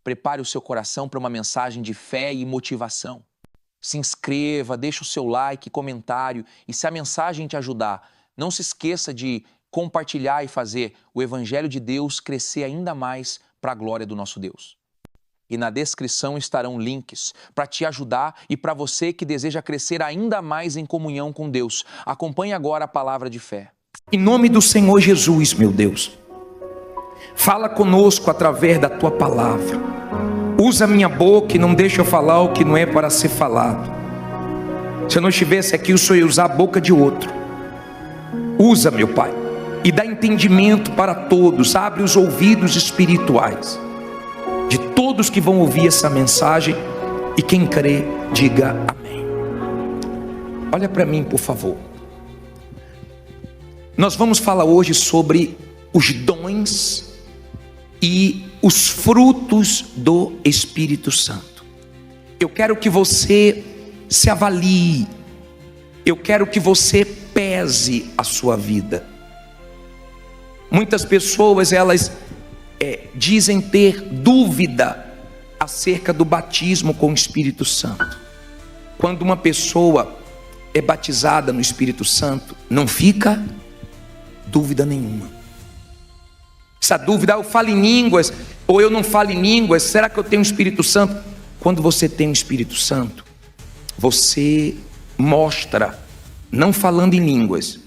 Prepare o seu coração para uma mensagem de fé e motivação. Se inscreva, deixe o seu like, comentário e se a mensagem te ajudar, não se esqueça de compartilhar e fazer o Evangelho de Deus crescer ainda mais para a glória do nosso Deus. E na descrição estarão links para te ajudar e para você que deseja crescer ainda mais em comunhão com Deus. Acompanhe agora a palavra de fé. Em nome do Senhor Jesus, meu Deus, fala conosco através da Tua palavra. Usa a minha boca e não deixa eu falar o que não é para ser falado. Se eu não estivesse aqui, o Senhor ia usar a boca de outro. Usa, meu Pai, e dá entendimento para todos. Abre os ouvidos espirituais de todos que vão ouvir essa mensagem. E quem crê, diga amém. Olha para mim, por favor. Nós vamos falar hoje sobre os dons e os frutos do Espírito Santo. Eu quero que você se avalie. Eu quero que você pese a sua vida. Muitas pessoas, elas dizem ter dúvida acerca do batismo com o Espírito Santo. Quando uma pessoa é batizada no Espírito Santo, não fica dúvida nenhuma. Essa dúvida, eu falo em línguas ou eu não falo em línguas, será que eu tenho o Espírito Santo? Quando você tem o Espírito Santo, você mostra, não falando em línguas,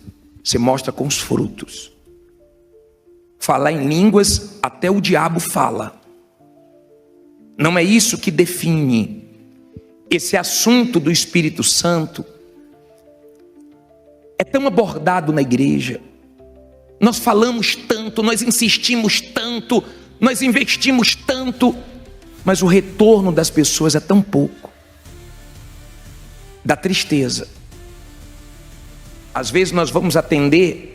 você mostra com os frutos. Falar em línguas, até o diabo fala. Não é isso que define. Esse assunto do Espírito Santo é tão abordado na igreja. Nós falamos tanto, nós insistimos tanto, nós investimos tanto, mas o retorno das pessoas é tão pouco. Dá tristeza. Às vezes nós vamos atender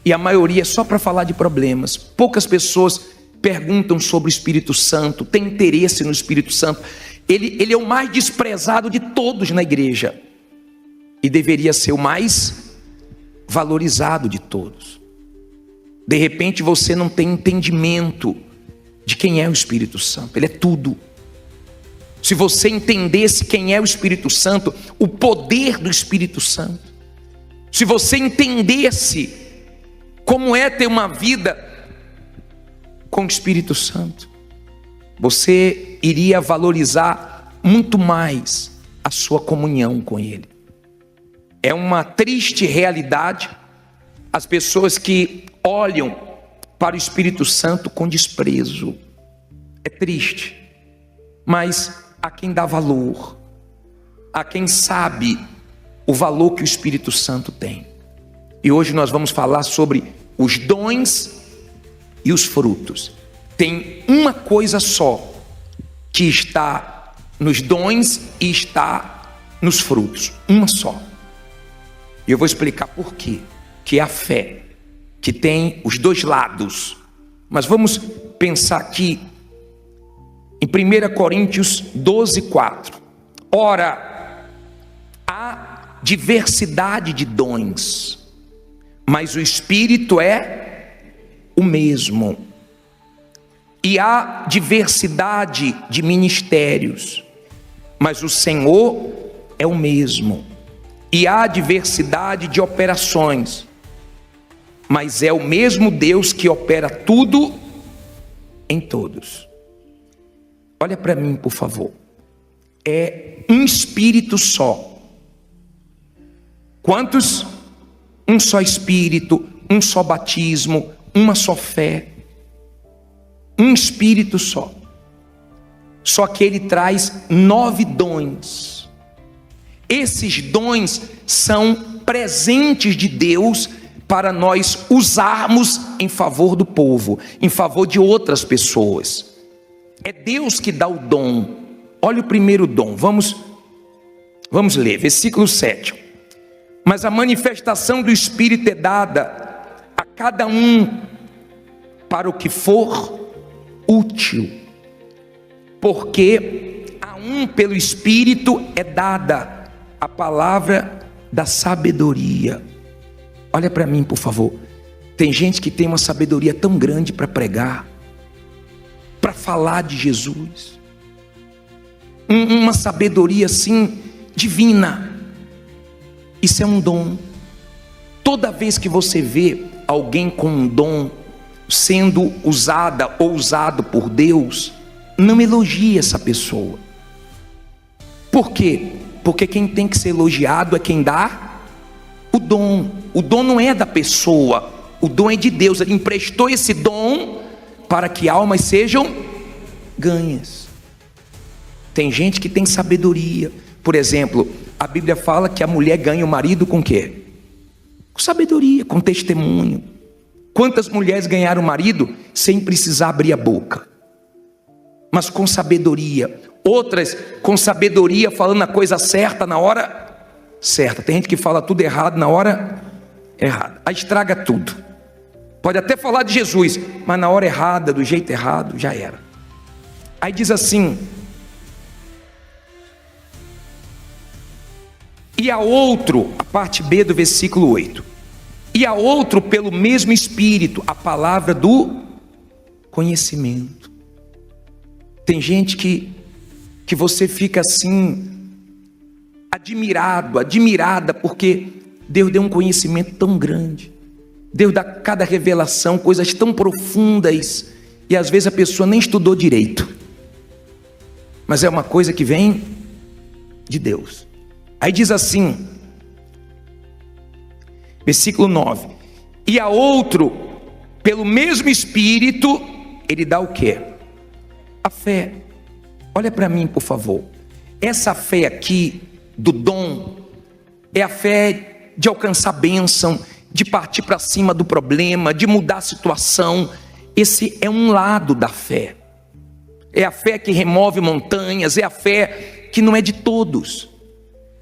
e a maioria é só para falar de problemas. Poucas pessoas perguntam sobre o Espírito Santo, têm interesse no Espírito Santo. Ele é o mais desprezado de todos na igreja e deveria ser o mais valorizado de todos. De repente você não tem entendimento de quem é o Espírito Santo. Ele é tudo. Se você entendesse quem é o Espírito Santo, o poder do Espírito Santo, se você entendesse como é ter uma vida com o Espírito Santo, você iria valorizar muito mais a sua comunhão com Ele. É uma triste realidade as pessoas que olham para o Espírito Santo com desprezo. É triste, mas há quem dá valor, há quem sabe o valor que o Espírito Santo tem. E hoje nós vamos falar sobre os dons e os frutos. Tem uma coisa só que está nos dons e está nos frutos. Uma só. E eu vou explicar por quê. Que é a fé, que tem os dois lados. Mas vamos pensar aqui em 1 Coríntios 12:4. Ora, há diversidade de dons, mas o Espírito é o mesmo. E há diversidade de ministérios, mas o Senhor é o mesmo. E há diversidade de operações, mas é o mesmo Deus que opera tudo em todos. Olha para mim, por favor. É um Espírito só. Quantos? Um só Espírito, um só batismo, uma só fé. Um Espírito só. Só que Ele traz 9 dons. Esses dons são presentes de Deus para nós usarmos em favor do povo, em favor de outras pessoas. É Deus que dá o dom. Olha o primeiro dom. Vamos ler, versículo 7. Mas a manifestação do Espírito é dada a cada um para o que for útil. Porque a um pelo Espírito é dada a palavra da sabedoria. Olha para mim, por favor. Tem gente que tem uma sabedoria tão grande para pregar, para falar de Jesus. Uma sabedoria assim divina. Isso é um dom. Toda vez que você vê alguém com um dom sendo usada ou usado por Deus, não elogie essa pessoa. Por quê? Porque quem tem que ser elogiado é quem dá o dom. O dom não é da pessoa, o dom é de Deus. Ele emprestou esse dom para que almas sejam ganhas. Tem gente que tem sabedoria. Por exemplo, a Bíblia fala que a mulher ganha o marido com o quê? Com sabedoria, com testemunho. Quantas mulheres ganharam o marido sem precisar abrir a boca? Mas com sabedoria. Outras com sabedoria, falando a coisa certa na hora certa. Tem gente que fala tudo errado na hora errada. Aí estraga tudo. Pode até falar de Jesus, mas na hora errada, do jeito errado, já era. Aí diz assim: e a outro, a parte B do versículo 8, e a outro pelo mesmo Espírito, a palavra do conhecimento. Tem gente que você fica assim, admirada, porque Deus deu um conhecimento tão grande. Deus dá cada revelação, coisas tão profundas, e às vezes a pessoa nem estudou direito, mas é uma coisa que vem de Deus. Aí diz assim, versículo 9, e a outro, pelo mesmo Espírito, ele dá o quê? A fé. Olha para mim, por favor. Essa fé aqui, do dom, é a fé de alcançar bênção, de partir para cima do problema, de mudar a situação. Esse é um lado da fé. É a fé que remove montanhas, é a fé que não é de todos.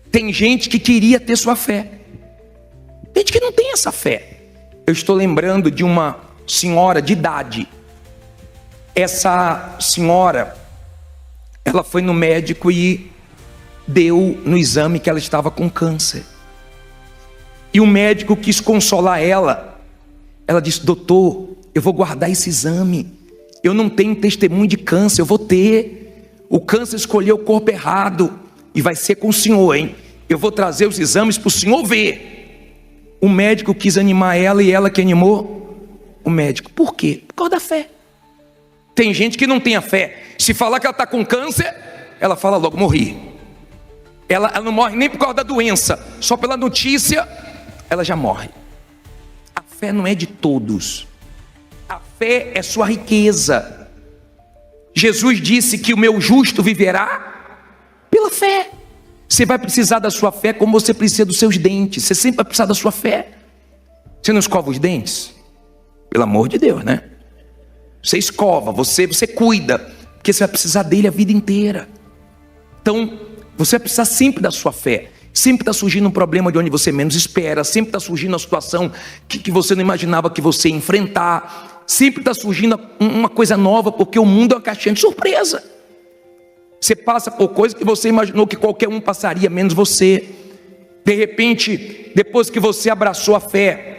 Tem gente que queria ter sua fé, tem gente que não tem essa fé. Eu estou lembrando de uma senhora de idade. Essa senhora, ela foi no médico e deu no exame que ela estava com câncer. E o médico quis consolar ela. Ela disse: doutor, eu vou guardar esse exame, eu não tenho testemunho de câncer, eu vou ter. O câncer escolheu o corpo errado, e vai ser com o senhor, hein? Eu vou trazer os exames para o senhor ver. O médico quis animar ela, e ela que animou o médico. Por quê? Por causa da fé. Tem gente que não tem a fé. Se falar que ela está com câncer, ela fala logo: morri. Ela não morre nem por causa da doença, só pela notícia ela já morre. A fé não é de todos. A fé é sua riqueza. Jesus disse que o meu justo viverá pela fé. Você vai precisar da sua fé como você precisa dos seus dentes. Você sempre vai precisar da sua fé. Você não escova os dentes? Pelo amor de Deus, né? Você escova, você cuida, porque você vai precisar dele a vida inteira. Então, você vai precisar sempre da sua fé. Sempre está surgindo um problema de onde você menos espera. Sempre está surgindo uma situação que você não imaginava que você ia enfrentar. Sempre está surgindo uma coisa nova, porque o mundo é uma caixinha de surpresa. Você passa por coisas que você imaginou que qualquer um passaria, menos você. De repente, depois que você abraçou a fé,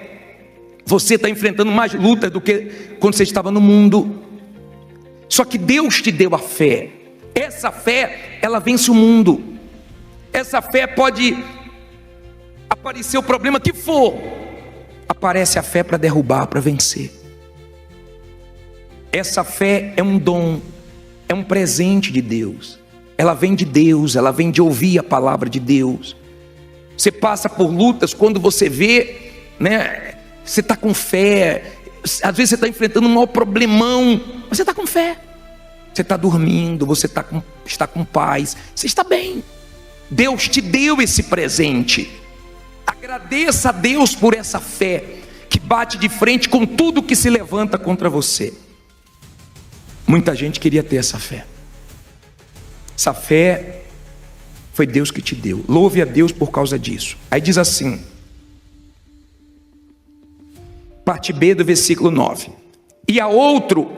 você está enfrentando mais lutas do que quando você estava no mundo. Só que Deus te deu a fé. Essa fé, ela vence o mundo. Essa fé pode aparecer o problema que for. Aparece a fé para derrubar, para vencer. Essa fé é um dom, é um presente de Deus. Ela vem de Deus, ela vem de ouvir a palavra de Deus. Você passa por lutas quando você vê, né? Você está com fé. Às vezes você está enfrentando um maior problemão, mas você está com fé. Você está dormindo, você está com paz, você está bem. Deus te deu esse presente. Agradeça a Deus por essa fé que bate de frente com tudo que se levanta contra você. Muita gente queria ter essa fé. Essa fé foi Deus que te deu. Louve a Deus por causa disso. Aí diz assim, parte B do versículo 9: e a outro,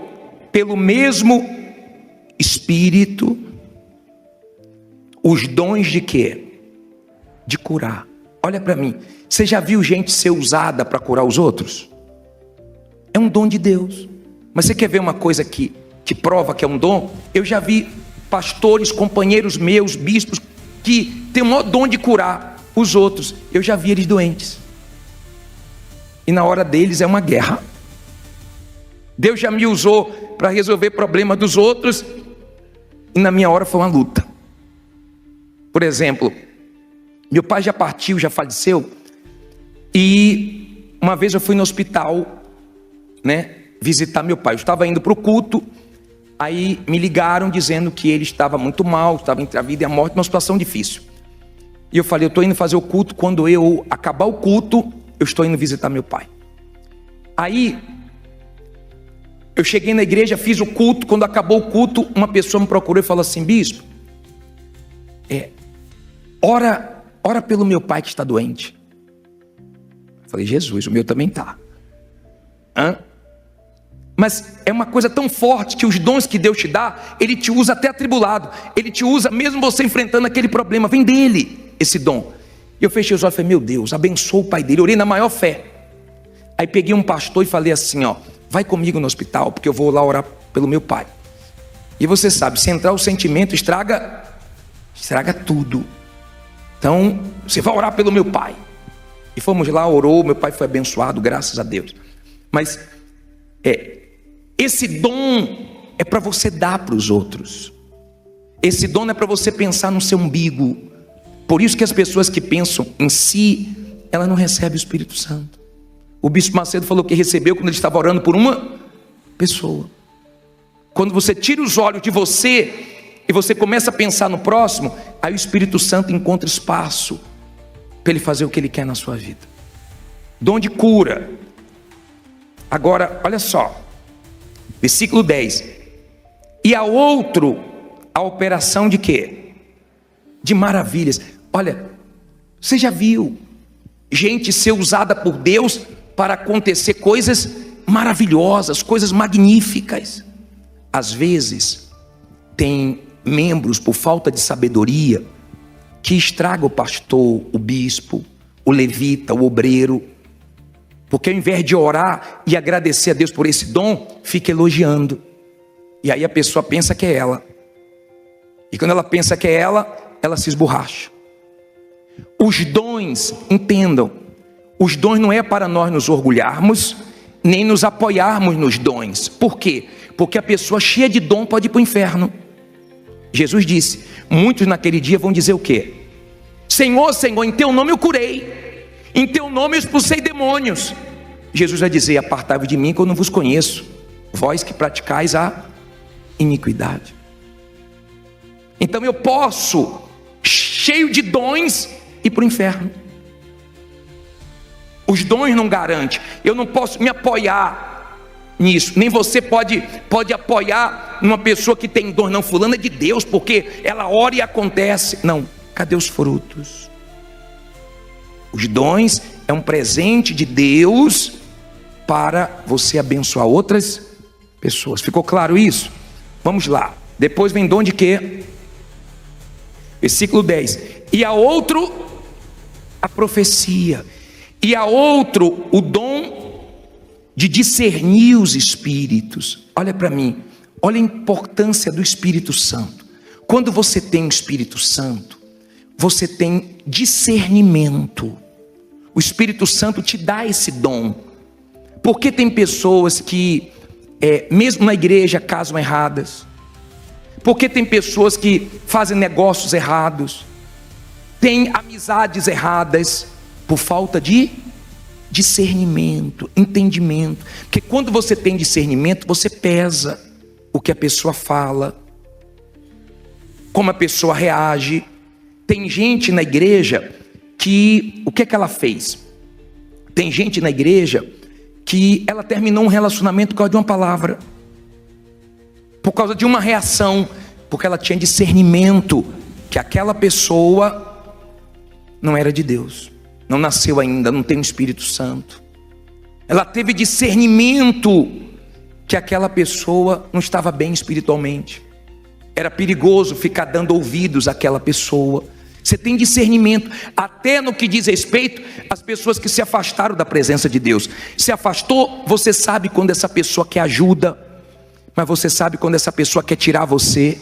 pelo mesmo Espírito, os dons de quê? De curar. Olha para mim, você já viu gente ser usada para curar os outros? É um dom de Deus. Mas você quer ver uma coisa que que prova que é um dom, eu já vi pastores, companheiros meus, bispos, que têm o maior dom de curar os outros. Eu já vi eles doentes. E na hora deles é uma guerra. Deus já me usou para resolver problemas dos outros, e na minha hora foi uma luta. Por exemplo, meu pai já partiu, já faleceu, e uma vez eu fui no hospital, visitar meu pai. Eu estava indo para o culto, aí me ligaram dizendo que ele estava muito mal, estava entre a vida e a morte, numa situação difícil. E eu falei, eu estou indo fazer o culto, quando eu acabar o culto, eu estou indo visitar meu pai. Aí, eu cheguei na igreja, fiz o culto, quando acabou o culto, uma pessoa me procurou e falou assim, bispo, ora pelo meu pai que está doente. Eu falei, Jesus, o meu também está. Mas é uma coisa tão forte que os dons que Deus te dá, Ele te usa até atribulado. Ele te usa mesmo você enfrentando aquele problema. Vem dele esse dom. E eu fechei os olhos e falei, meu Deus, abençoa o pai dele. Eu orei na maior fé. Aí peguei um pastor e falei assim, vai comigo no hospital, porque eu vou lá orar pelo meu pai. E você sabe, se entrar o sentimento, estraga tudo. Então, você vai orar pelo meu pai. E fomos lá, orou, meu pai foi abençoado, graças a Deus. Mas, esse dom é para você dar para os outros. Esse dom não é para você pensar no seu umbigo. Por isso que as pessoas que pensam em si, elas não recebem o Espírito Santo. O bispo Macedo falou que recebeu quando ele estava orando por uma pessoa. Quando você tira os olhos de você e você começa a pensar no próximo, aí o Espírito Santo encontra espaço para ele fazer o que ele quer na sua vida. Dom de cura. Agora, olha só, versículo 10. E a outro, a operação de quê? De maravilhas. Olha, você já viu gente ser usada por Deus para acontecer coisas maravilhosas, coisas magníficas. Às vezes, tem membros, por falta de sabedoria, que estraga o pastor, o bispo, o levita, o obreiro, porque ao invés de orar e agradecer a Deus por esse dom, fica elogiando. E aí a pessoa pensa que é ela. E quando ela pensa que é ela se esborracha. Os dons, entendam, os dons não é para nós nos orgulharmos, nem nos apoiarmos nos dons. Por quê? Porque a pessoa cheia de dom pode ir para o inferno. Jesus disse, muitos naquele dia vão dizer o quê? Senhor, Senhor, em teu nome eu curei, em teu nome eu expulsei demônios. Jesus vai dizer, apartai-vos de mim que eu não vos conheço, vós que praticais a iniquidade. Então eu posso, cheio de dons, ir para o inferno. Os dons não garantem. Eu não posso me apoiar nisso. Nem você pode apoiar numa pessoa que tem dom. Não, fulana é de Deus, porque ela ora e acontece. Não, cadê os frutos? Os dons é um presente de Deus para você abençoar outras pessoas. Ficou claro isso? Vamos lá. Depois vem dom de quê? Versículo 10. E a outro, a profecia. E a outro, o dom de discernir os espíritos. Olha para mim, olha a importância do Espírito Santo. Quando você tem o Espírito Santo, você tem discernimento. O Espírito Santo te dá esse dom. Porque tem pessoas que, mesmo na igreja, casam erradas. Porque tem pessoas que fazem negócios errados. Tem amizades erradas. Por falta de discernimento, entendimento. Porque quando você tem discernimento, você pesa o que a pessoa fala, como a pessoa reage. Tem gente na igreja que, o que é que ela fez? Tem gente na igreja que ela terminou um relacionamento por causa de uma palavra, por causa de uma reação, porque ela tinha discernimento que aquela pessoa não era de Deus. Não nasceu ainda, não tem o Espírito Santo. Ela teve discernimento que aquela pessoa não estava bem espiritualmente. Era perigoso ficar dando ouvidos àquela pessoa. Você tem discernimento, até no que diz respeito às pessoas que se afastaram da presença de Deus. Se afastou, você sabe quando essa pessoa quer ajuda. Mas você sabe quando essa pessoa quer tirar você.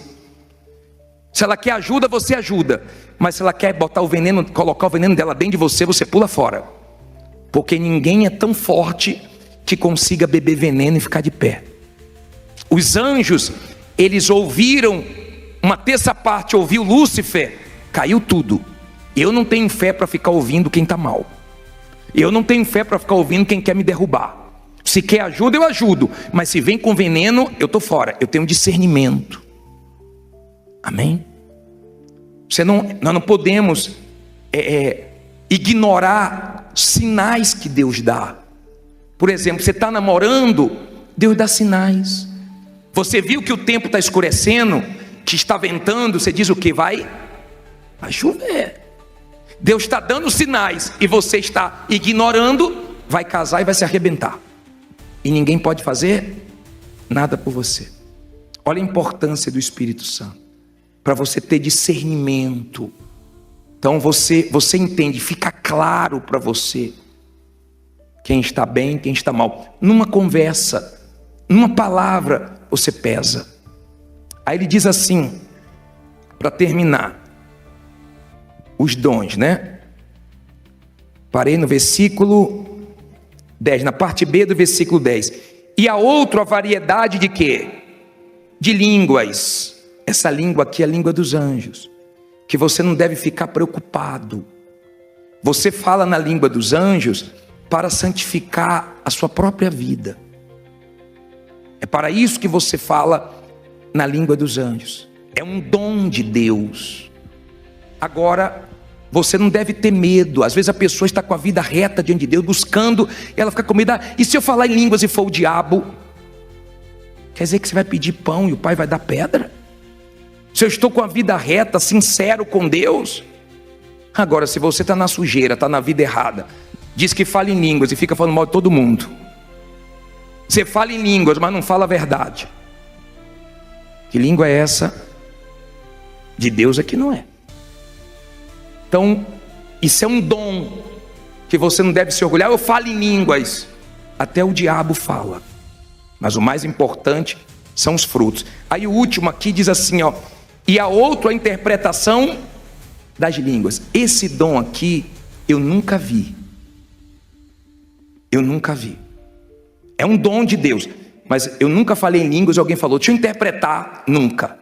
Se ela quer ajuda, você ajuda. Mas se ela quer botar o veneno, colocar o veneno dela dentro de você, você pula fora. Porque ninguém é tão forte que consiga beber veneno e ficar de pé. Os anjos, eles ouviram, uma terça parte ouviu Lúcifer, caiu tudo. Eu não tenho fé para ficar ouvindo quem está mal. Eu não tenho fé para ficar ouvindo quem quer me derrubar. Se quer ajuda, eu ajudo. Mas se vem com veneno, eu estou fora. Eu tenho discernimento. Amém? Nós não podemos ignorar sinais que Deus dá. Por exemplo, você está namorando, Deus dá sinais. Você viu que o tempo está escurecendo, que está ventando, você diz o que? Vai chover. Deus está dando sinais e você está ignorando, vai casar e vai se arrebentar. E ninguém pode fazer nada por você. Olha a importância do Espírito Santo, para você ter discernimento. Então você entende, fica claro para você quem está bem, quem está mal. Numa conversa, numa palavra, você pesa. Aí ele diz assim, para terminar, os dons, né? Parei no versículo 10, na parte B do versículo 10. E a outro a variedade de quê? De línguas. Essa língua aqui é a língua dos anjos, que você não deve ficar preocupado. Você fala na língua dos anjos para santificar a sua própria vida. É para isso que você fala na língua dos anjos. É um dom de Deus. Agora, você não deve ter medo. Às vezes a pessoa está com a vida reta diante de Deus, buscando, ela fica com medo. E se eu falar em línguas e for o diabo? Quer dizer que você vai pedir pão e o pai vai dar pedra? Se eu estou com a vida reta, sincero com Deus? Agora, se você está na sujeira, está na vida errada, diz que fala em línguas e fica falando mal de todo mundo. Você fala em línguas, mas não fala a verdade. Que língua é essa? De Deus aqui não é. Então, isso é um dom que você não deve se orgulhar. Eu falo em línguas, até o diabo fala. Mas o mais importante são os frutos. Aí o último aqui diz assim, ó, e a outro a interpretação das línguas. Esse dom aqui eu nunca vi. Eu nunca vi. É um dom de Deus, mas eu nunca falei em línguas e alguém falou, deixa eu interpretar. Nunca.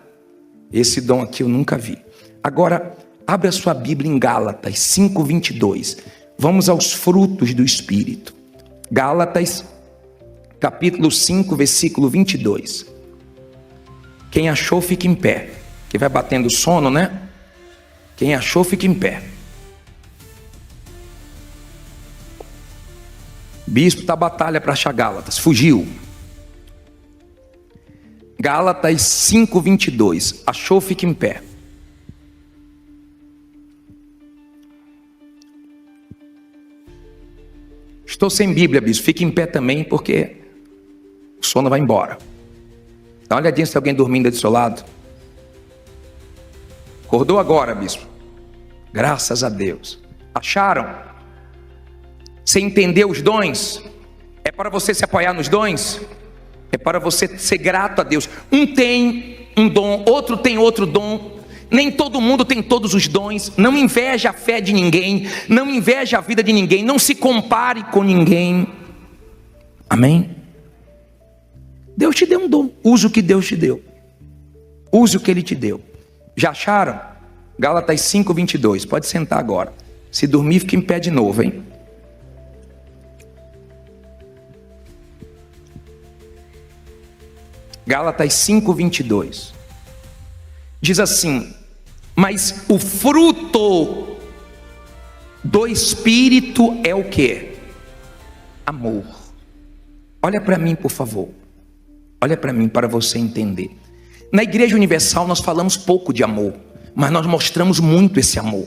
Esse dom aqui eu nunca vi. Agora, abre a sua Bíblia em Gálatas 5:22. Vamos aos frutos do Espírito. Gálatas, capítulo 5, versículo 22. Quem achou, fica em pé. Que vai batendo sono, né? Quem achou, fica em pé. Bispo está batalha para achar Gálatas. Fugiu. Gálatas 5:22. Achou, fica em pé. Estou sem Bíblia, bispo. Fique em pé também, porque o sono vai embora. Dá uma olhadinha se tem alguém dormindo do seu lado. Acordou agora, bispo? Graças a Deus. Acharam? Você entendeu os dons? É para você se apoiar nos dons? É para você ser grato a Deus. Um tem um dom, outro tem outro dom. Nem todo mundo tem todos os dons. Não inveja a fé de ninguém. Não inveja a vida de ninguém. Não se compare com ninguém. Amém? Deus te deu um dom. Use o que Deus te deu. Use o que Ele te deu. Já acharam? Gálatas 5:22. Pode sentar agora. Se dormir, fica em pé de novo, hein? Gálatas 5:22. Diz assim: mas o fruto do Espírito é o quê? Amor. Olha para mim, por favor. Olha para mim, para você entender. Na Igreja Universal nós falamos pouco de amor, mas nós mostramos muito esse amor.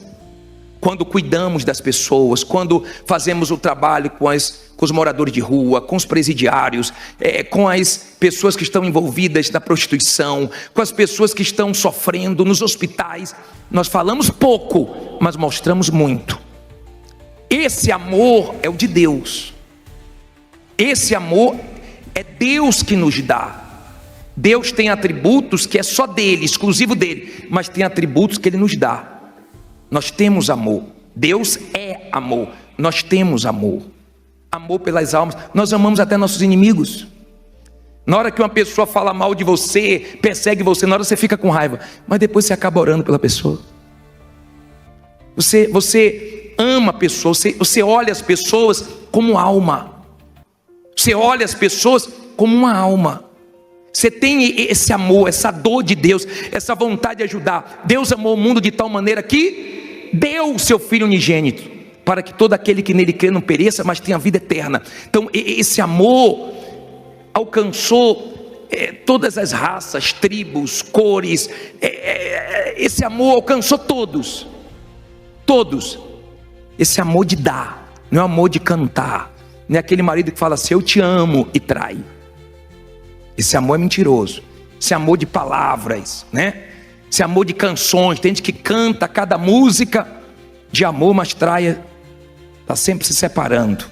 Quando cuidamos das pessoas, quando fazemos o trabalho com os moradores de rua, com os presidiários, com as pessoas que estão envolvidas na prostituição, com as pessoas que estão sofrendo nos hospitais, nós falamos pouco, mas mostramos muito. Esse amor é o de Deus. Esse amor é Deus que nos dá. Deus tem atributos que é só dele, exclusivo dele, mas tem atributos que ele nos dá. Nós temos amor. Deus é amor. Nós temos amor. Amor pelas almas. Nós amamos até nossos inimigos. Na hora que uma pessoa fala mal de você, persegue você, na hora você fica com raiva, mas depois você acaba orando pela pessoa. Você ama a pessoa, você olha as pessoas como alma. Você olha as pessoas como uma alma. Você tem esse amor, essa dor de Deus, essa vontade de ajudar. Deus amou o mundo de tal maneira que deu o seu Filho unigênito, para que todo aquele que nele crê não pereça, mas tenha vida eterna. Então esse amor alcançou todas as raças, tribos, cores. Esse amor alcançou todos. Todos. Esse amor de dar, não é amor de cantar. Não é aquele marido que fala assim, eu te amo, e trai. Esse amor é mentiroso. Esse amor de palavras, né? Esse amor de canções. Tem gente que canta cada música de amor, mas trai, está sempre se separando,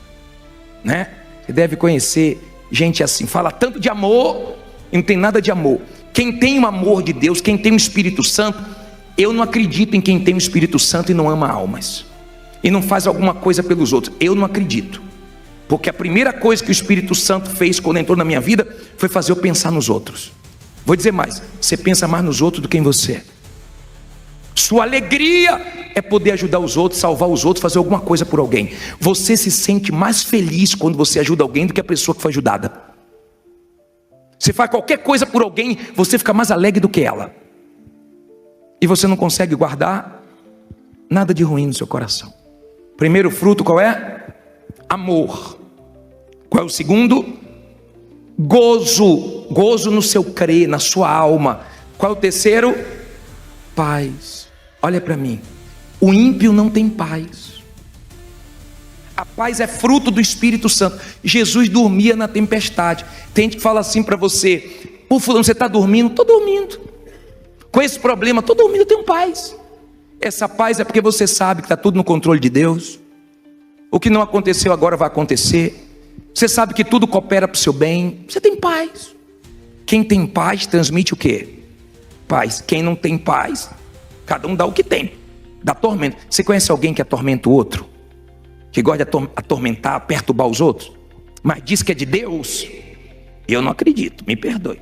né? Você deve conhecer gente assim, fala tanto de amor e não tem nada de amor. Quem tem o amor de Deus, quem tem o Espírito Santo, eu não acredito em quem tem o Espírito Santo e não ama almas, e não faz alguma coisa pelos outros. Eu não acredito, porque a primeira coisa que o Espírito Santo fez quando entrou na minha vida foi fazer eu pensar nos outros. Vou dizer mais, você pensa mais nos outros do que em você. Sua alegria é poder ajudar os outros, salvar os outros, fazer alguma coisa por alguém. Você se sente mais feliz quando você ajuda alguém do que a pessoa que foi ajudada. Você faz qualquer coisa por alguém, você fica mais alegre do que ela. E você não consegue guardar nada de ruim no seu coração. Primeiro fruto qual é? Amor. Qual é o segundo? Gozo. Gozo no seu crer, na sua alma. Qual é o terceiro? Paz. Olha para mim. O ímpio não tem paz. A paz é fruto do Espírito Santo. Jesus dormia na tempestade. Tem gente que fala assim para você: pô, fulano, você está dormindo? Estou dormindo. Com esse problema, estou dormindo, eu tenho paz. Essa paz é porque você sabe que está tudo no controle de Deus. O que não aconteceu agora vai acontecer. Você sabe que tudo coopera para o seu bem. Você tem paz. Quem tem paz transmite o quê? Paz. Quem não tem paz, cada um dá o que tem. Dá tormento. Você conhece alguém que atormenta o outro? Que gosta de atormentar, perturbar os outros? Mas diz que é de Deus? Eu não acredito, me perdoe.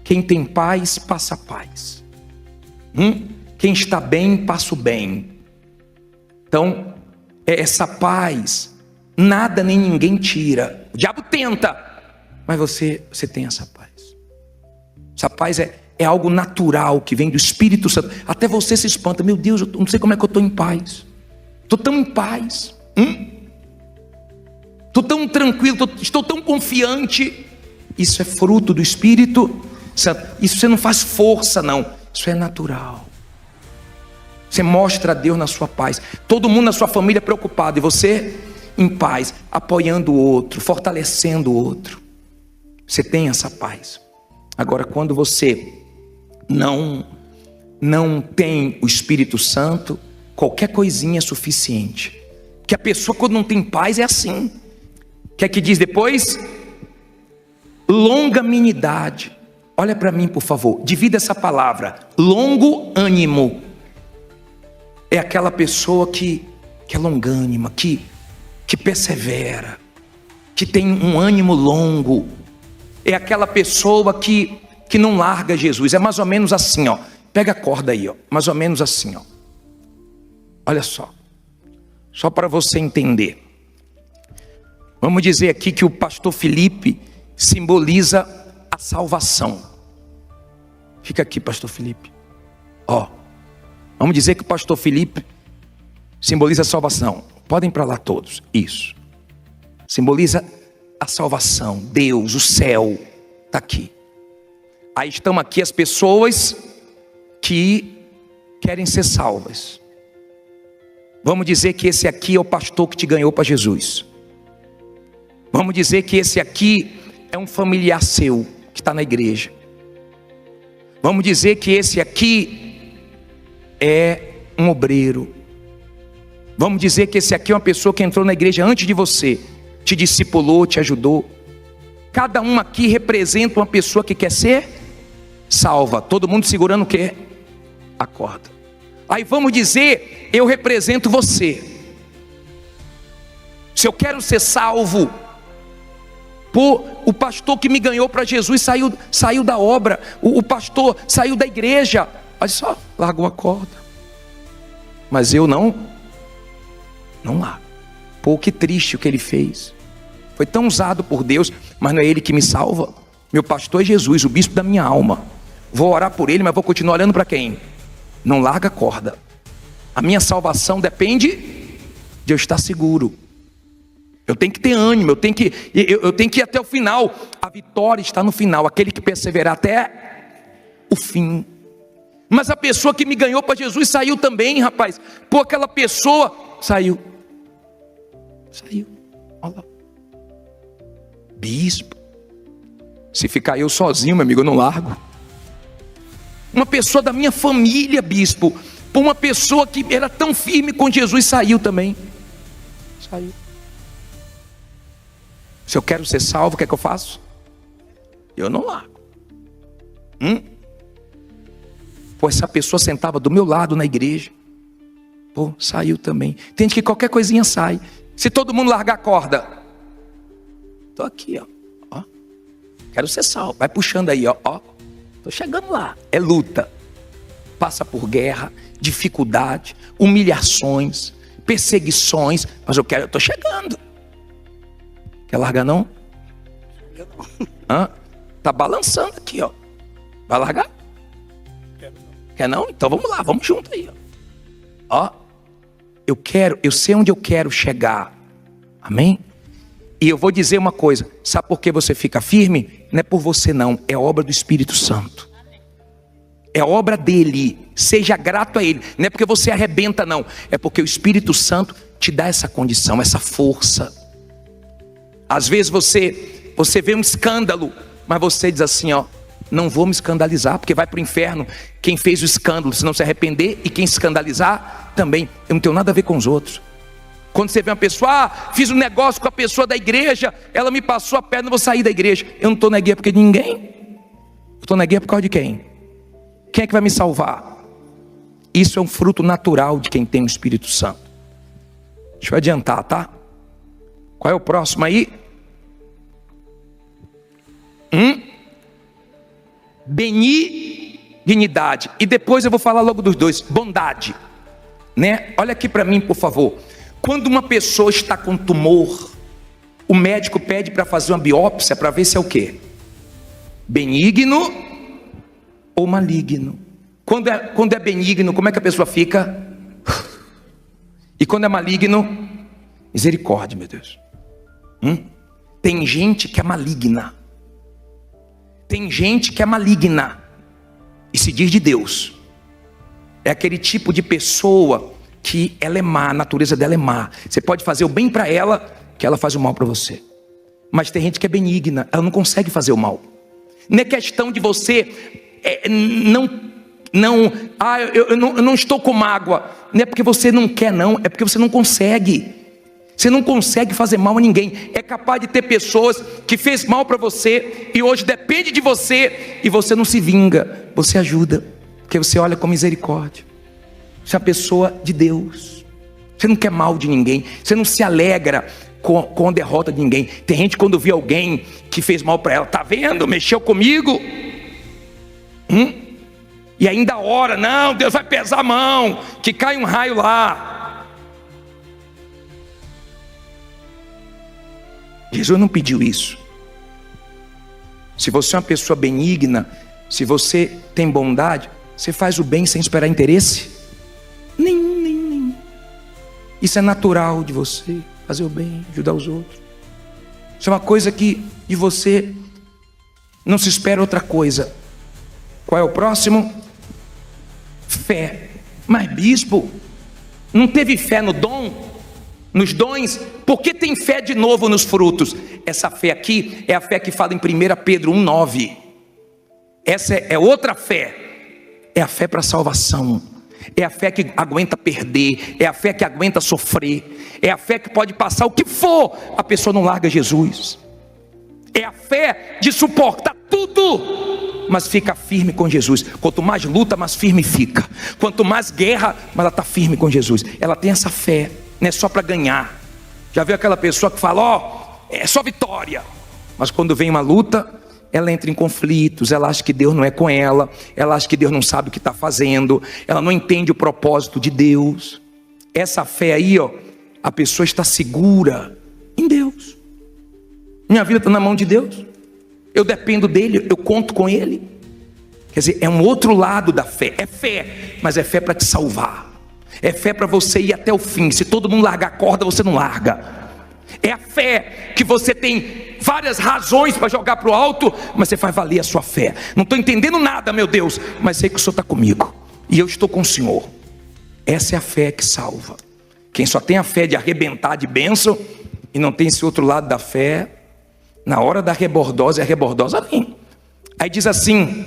Quem tem paz, passa paz. Quem está bem, passa o bem. Então, essa paz, nada nem ninguém tira. O diabo tenta, mas você tem essa paz. Essa paz é algo natural que vem do Espírito Santo. Até você se espanta: meu Deus, eu não sei como é que eu estou em paz. Estou tão em paz. Estou tão tranquilo, estou tão confiante. Isso é fruto do Espírito Santo. Isso você não faz força, não. Isso é natural. Você mostra a Deus na sua paz. Todo mundo na sua família preocupado, e você em paz, apoiando o outro, fortalecendo o outro. Você tem essa paz. Agora, quando você não tem o Espírito Santo, qualquer coisinha é suficiente. Que a pessoa, quando não tem paz, é assim. O que é que diz depois? Longanimidade. Olha para mim, por favor. Divida essa palavra. Longo ânimo. É aquela pessoa que é longânima, que persevera, que tem um ânimo longo. É aquela pessoa que não larga Jesus. É mais ou menos assim, ó. Pega a corda aí, ó. Mais ou menos assim, ó. Olha só. Só para você entender. Vamos dizer aqui que o pastor Felipe simboliza a salvação. Fica aqui, pastor Felipe. Ó. Vamos dizer que o pastor Felipe simboliza a salvação. Podem ir para lá todos. Isso. Simboliza a salvação. Deus, o céu, está aqui. Aí estão aqui as pessoas que querem ser salvas. Vamos dizer que esse aqui é o pastor que te ganhou para Jesus. Vamos dizer que esse aqui é um familiar seu que está na igreja. Vamos dizer que esse aqui é um obreiro. Vamos dizer que esse aqui é uma pessoa que entrou na igreja antes de você, te discipulou, te ajudou. cada um aqui representa uma pessoa que quer ser salva. Todo mundo segurando o quê? A corda. Aí vamos dizer, eu represento você. Se eu quero ser salvo, pô, o pastor que me ganhou para Jesus saiu da obra, o pastor saiu da igreja, olha só, largou a corda. Mas eu não largo. Pô, que triste o que ele fez. Foi tão usado por Deus, mas não é ele que me salva. Meu pastor é Jesus, o bispo da minha alma. Vou orar por ele, mas vou continuar olhando para quem? Não larga a corda. A minha salvação depende de eu estar seguro. Eu tenho que ter ânimo, eu tenho que ir até o final. A vitória está no final, aquele que perseverar até o fim. Mas a pessoa que me ganhou para Jesus saiu também, rapaz. Pô, aquela pessoa saiu. Olha lá. Bispo, se ficar eu sozinho, meu amigo, eu não largo. Uma pessoa da minha família, bispo, por uma pessoa que era tão firme com Jesus, saiu também. Saiu. Se eu quero ser salvo, o que é que eu faço? Eu não largo. Pô, essa pessoa sentava do meu lado na igreja. Pô, saiu também. Tem gente que qualquer coisinha sai. Se todo mundo largar a corda, tô aqui, ó. Quero ser salvo. Vai puxando aí, ó. Tô chegando lá. É luta. Passa por guerra, dificuldade, humilhações, perseguições. Mas eu tô chegando. Quer largar não? Tá balançando aqui, ó. Vai largar? Quer não? Então vamos lá, vamos junto aí, ó. Eu sei onde eu quero chegar. Amém? E eu vou dizer uma coisa, sabe por que você fica firme? Não é por você não, é obra do Espírito Santo. É obra dele, seja grato a ele. Não é porque você arrebenta não, é porque o Espírito Santo te dá essa condição, essa força. Às vezes você vê um escândalo, mas você diz assim, ó, não vou me escandalizar, porque vai para o inferno quem fez o escândalo, se não se arrepender, e quem se escandalizar também. Eu não tenho nada a ver com os outros. Quando você vê uma pessoa, fiz um negócio com a pessoa da igreja, ela me passou a perna, eu vou sair da igreja. Eu não estou na guerra porque de ninguém. Eu estou na guerra por causa de quem? Quem é que vai me salvar? Isso é um fruto natural de quem tem o Espírito Santo. Deixa eu adiantar, tá? Qual é o próximo aí? Benignidade. E depois eu vou falar logo dos dois. Bondade, né? Olha aqui para mim, por favor. Quando uma pessoa está com tumor, o médico pede para fazer uma biópsia para ver se é o quê? Benigno ou maligno. Quando é benigno, como é que a pessoa fica? E quando é maligno, misericórdia, meu Deus. Tem gente que é maligna. Tem gente que é maligna e se diz de Deus. É aquele tipo de pessoa que ela é má, a natureza dela é má. Você pode fazer o bem para ela, que ela faz o mal para você. Mas tem gente que é benigna, ela não consegue fazer o mal. Não é questão de você eu não estou com mágoa. Não é porque você não quer não, é porque você não consegue. Você não consegue fazer mal a ninguém. É capaz de ter pessoas que fez mal para você e hoje depende de você e você não se vinga, você ajuda, porque você olha com misericórdia. Você é uma pessoa de Deus. Você não quer mal de ninguém, você não se alegra com a derrota de ninguém. Tem gente quando vê alguém que fez mal para ela, tá vendo? Mexeu comigo. E ainda ora, não, Deus vai pesar a mão, que cai um raio lá. Jesus não pediu isso. Se você é uma pessoa benigna, se você tem bondade, você faz o bem sem esperar interesse nenhum. Isso é natural de você, fazer o bem, ajudar os outros. Isso é uma coisa que de você não se espera outra coisa. Qual é o próximo? Fé. Mas bispo, não teve fé no dom? Nos dons? Por que tem fé de novo nos frutos? Essa fé aqui é a fé que fala em 1 Pedro 1,9. Essa é outra fé. É a fé para a salvação. É a fé que aguenta perder. É a fé que aguenta sofrer. É a fé que pode passar o que for, a pessoa não larga Jesus. É a fé de suportar tudo, mas fica firme com Jesus. Quanto mais luta, mais firme fica. Quanto mais guerra, mas ela está firme com Jesus. Ela tem essa fé, não é só para ganhar. Já viu aquela pessoa que fala, é só vitória, mas quando vem uma luta, ela entra em conflitos, ela acha que Deus não é com ela, ela acha que Deus não sabe o que está fazendo, ela não entende o propósito de Deus. Essa fé aí, a pessoa está segura em Deus. Minha vida está na mão de Deus, eu dependo dele, eu conto com ele. Quer dizer, é um outro lado da fé. É fé, mas é fé para te salvar. É fé para você ir até o fim. Se todo mundo largar a corda, você não larga. É a fé que você tem várias razões para jogar para o alto, mas você faz valer a sua fé. Não estou entendendo nada, meu Deus, mas sei que o Senhor está comigo e eu estou com o Senhor. Essa é a fé que salva. Quem só tem a fé de arrebentar de bênção e não tem esse outro lado da fé, na hora da rebordosa, a rebordosa vem. Aí diz assim,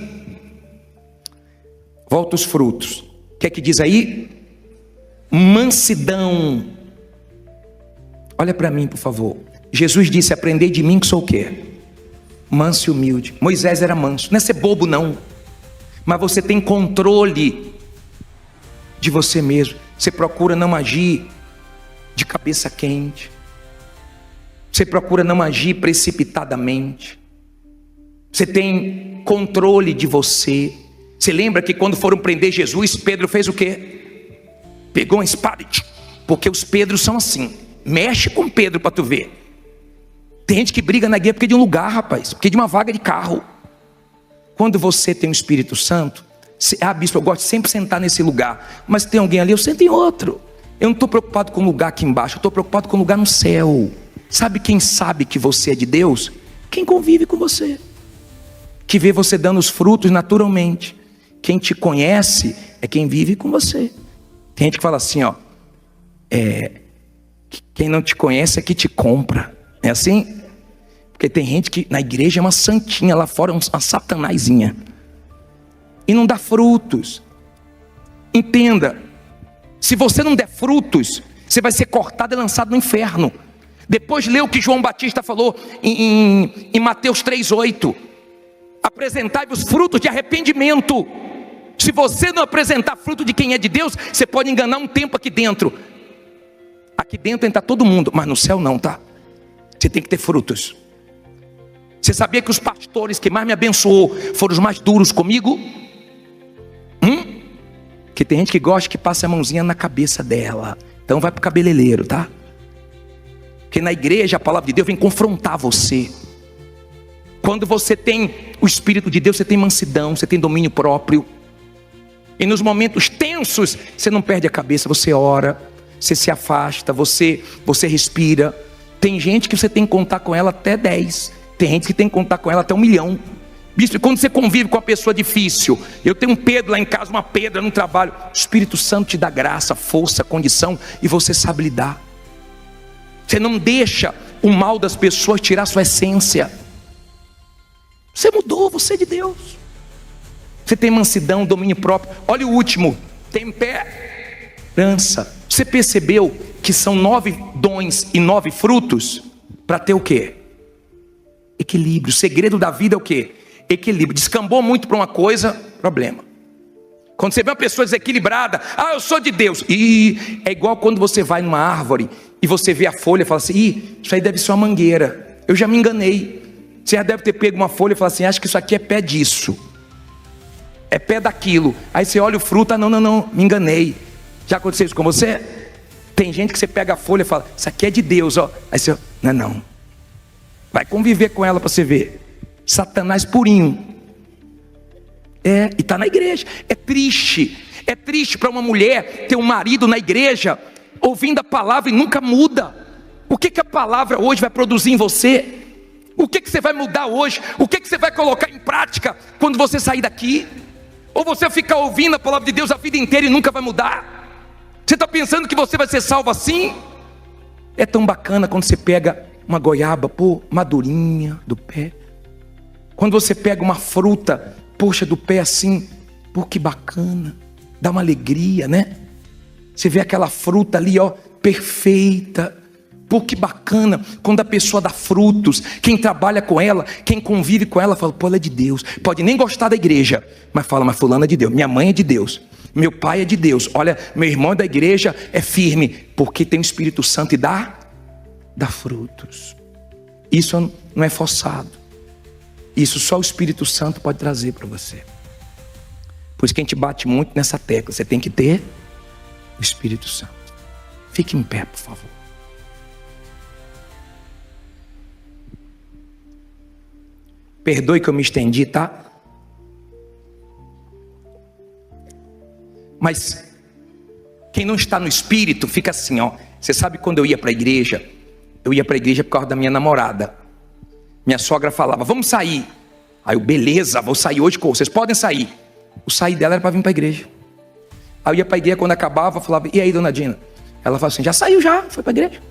volta os frutos. O que é que diz aí? Mansidão. Olha para mim, por favor. Jesus disse, aprendei de mim que sou o quê? Manso e humilde. Moisés era manso. Não é ser bobo não, mas você tem controle de você mesmo. Você procura não agir de cabeça quente. Você procura não agir precipitadamente. Você tem controle de você. Você lembra que quando foram prender Jesus, Pedro fez o quê? Pegou uma espada, porque os Pedros são assim. Mexe com Pedro para tu ver. Tem gente que briga na guerra porque de um lugar, rapaz, porque de uma vaga de carro. Quando você tem o Espírito Santo, bispo, eu gosto de sempre sentar nesse lugar, mas tem alguém ali, eu sento em outro. Eu não estou preocupado com o lugar aqui embaixo, eu estou preocupado com o lugar no céu. Sabe quem sabe que você é de Deus? Quem convive com você, que vê você dando os frutos naturalmente. Quem te conhece é quem vive com você. Tem gente que fala assim, quem não te conhece é que te compra. É assim? Porque tem gente que na igreja é uma santinha, lá fora é uma satanazinha e não dá frutos. Entenda, se você não der frutos, você vai ser cortado e lançado no inferno. Depois lê o que João Batista falou em Mateus 3,8. Apresentai-vos frutos de arrependimento. Se você não apresentar fruto de quem é de Deus, você pode enganar um tempo aqui dentro. Aqui dentro entra todo mundo, mas no céu não, tá? Você tem que ter frutos. Você sabia que os pastores que mais me abençoou foram os mais duros comigo? Que tem gente que gosta que passe a mãozinha na cabeça dela. Então vai para o cabeleireiro, tá? Porque na igreja a palavra de Deus vem confrontar você. Quando você tem o Espírito de Deus, você tem mansidão, você tem domínio próprio. E nos momentos tensos, você não perde a cabeça, você ora, você se afasta, você respira. Tem gente que você tem que contar com ela até 10. Tem gente que tem que contar com ela até 1 milhão. Bispo, quando você convive com uma pessoa difícil, eu tenho um Pedro lá em casa, uma Pedra no trabalho, o Espírito Santo te dá graça, força, condição, e você sabe lidar. Você não deixa o mal das pessoas tirar sua essência. Você mudou, você é de Deus. Você tem mansidão, domínio próprio. Olha o último, temperança. Você percebeu que são 9 dons e 9 frutos para ter o quê? Equilíbrio. O segredo da vida é o quê? Equilíbrio. Descambou muito para uma coisa, problema. Quando você vê uma pessoa desequilibrada, eu sou de Deus. E é igual quando você vai numa árvore e você vê a folha e fala assim, isso aí deve ser uma mangueira. Eu já me enganei. Você já deve ter pego uma folha e fala assim, acho que isso aqui é pé disso. É pé daquilo. Aí você olha o fruto, não, me enganei. Já aconteceu isso com você? Tem gente que você pega a folha e fala, isso aqui é de Deus, ó. Aí você, não. Vai conviver com ela para você ver. Satanás purinho. E está na igreja. É triste para uma mulher ter um marido na igreja, ouvindo a palavra e nunca muda. O que a palavra hoje vai produzir em você? O que você vai mudar hoje? O que você vai colocar em prática quando você sair daqui? Ou você ficar ouvindo a palavra de Deus a vida inteira e nunca vai mudar? Você está pensando que você vai ser salvo assim? É tão bacana quando você pega uma goiaba, madurinha do pé. Quando você pega uma fruta, poxa, do pé assim, que bacana. Dá uma alegria, né? Você vê aquela fruta ali, perfeita. Pô, que bacana quando a pessoa dá frutos. Quem trabalha com ela, quem convive com ela, fala, pô, ela é de Deus. Pode nem gostar da igreja, mas fala, mas fulano é de Deus. Minha mãe é de Deus, meu pai é de Deus. Olha, meu irmão da igreja é firme, porque tem o Espírito Santo e dá frutos. Isso não é forçado. Isso só o Espírito Santo pode trazer para você. Por isso que a gente bate muito nessa tecla. Você tem que ter o Espírito Santo. Fique em pé, por favor. Perdoe que eu me estendi, tá? Mas quem não está no Espírito fica assim, ó. Você sabe quando eu ia para a igreja? Eu ia para a igreja por causa da minha namorada. Minha sogra falava, vamos sair. Aí eu, beleza, vou sair hoje, vocês podem sair. O sair dela era para vir para a igreja. Aí eu ia para a igreja, quando acabava, eu falava, e aí, dona Dina? Ela falava assim, já saiu já, foi para a igreja.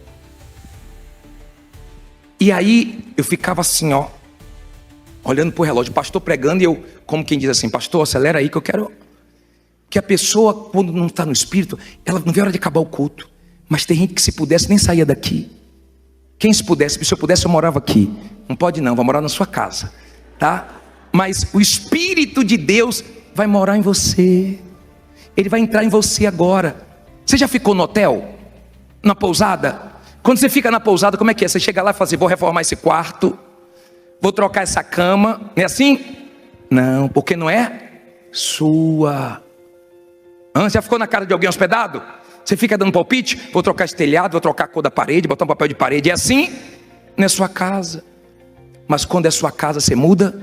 E aí eu ficava assim, ó, olhando para o relógio, o pastor pregando, e eu, como quem diz assim, pastor, acelera aí que eu quero... Que a pessoa, quando não está no Espírito, ela não vê a hora de acabar o culto. Mas tem gente que se pudesse nem saía daqui. Quem se eu pudesse eu morava aqui. Não pode não, vai morar na sua casa, tá? Mas o Espírito de Deus vai morar em você. Ele vai entrar em você agora. Você já ficou no hotel? Na pousada? Quando você fica na pousada, como é que é? Você chega lá e fala assim, vou reformar esse quarto, vou trocar essa cama. Não é assim? Não, porque não é sua. Já ficou na casa de alguém hospedado? Você fica dando palpite? Vou trocar esse telhado, vou trocar a cor da parede, botar um papel de parede. É assim? Não é sua casa. Mas quando é sua casa, você muda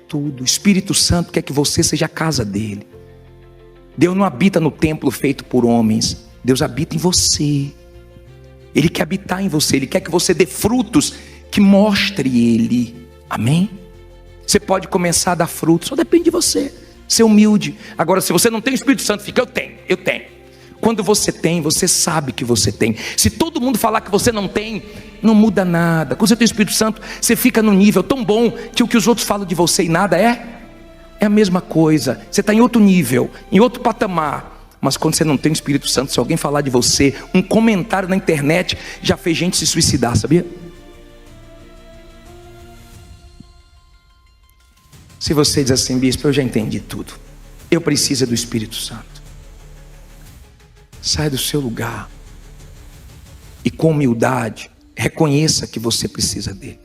tudo. O Espírito Santo quer que você seja a casa dele. Deus não habita no templo feito por homens. Deus habita em você. Ele quer habitar em você. Ele quer que você dê frutos que mostre ele. Amém? Você pode começar a dar frutos, só depende de você. Ser humilde. Agora, se você não tem o Espírito Santo, fica, eu tenho. Quando você tem, você sabe que você tem. Se todo mundo falar que você não tem, não muda nada. Quando você tem o Espírito Santo, você fica num nível tão bom que o que os outros falam de você e nada é a mesma coisa. Você está em outro nível, em outro patamar. Mas quando você não tem o Espírito Santo, se alguém falar de você, um comentário na internet já fez gente se suicidar, sabia? Se você diz assim, bispo, eu já entendi tudo, eu preciso do Espírito Santo. Sai do seu lugar e com humildade reconheça que você precisa dele.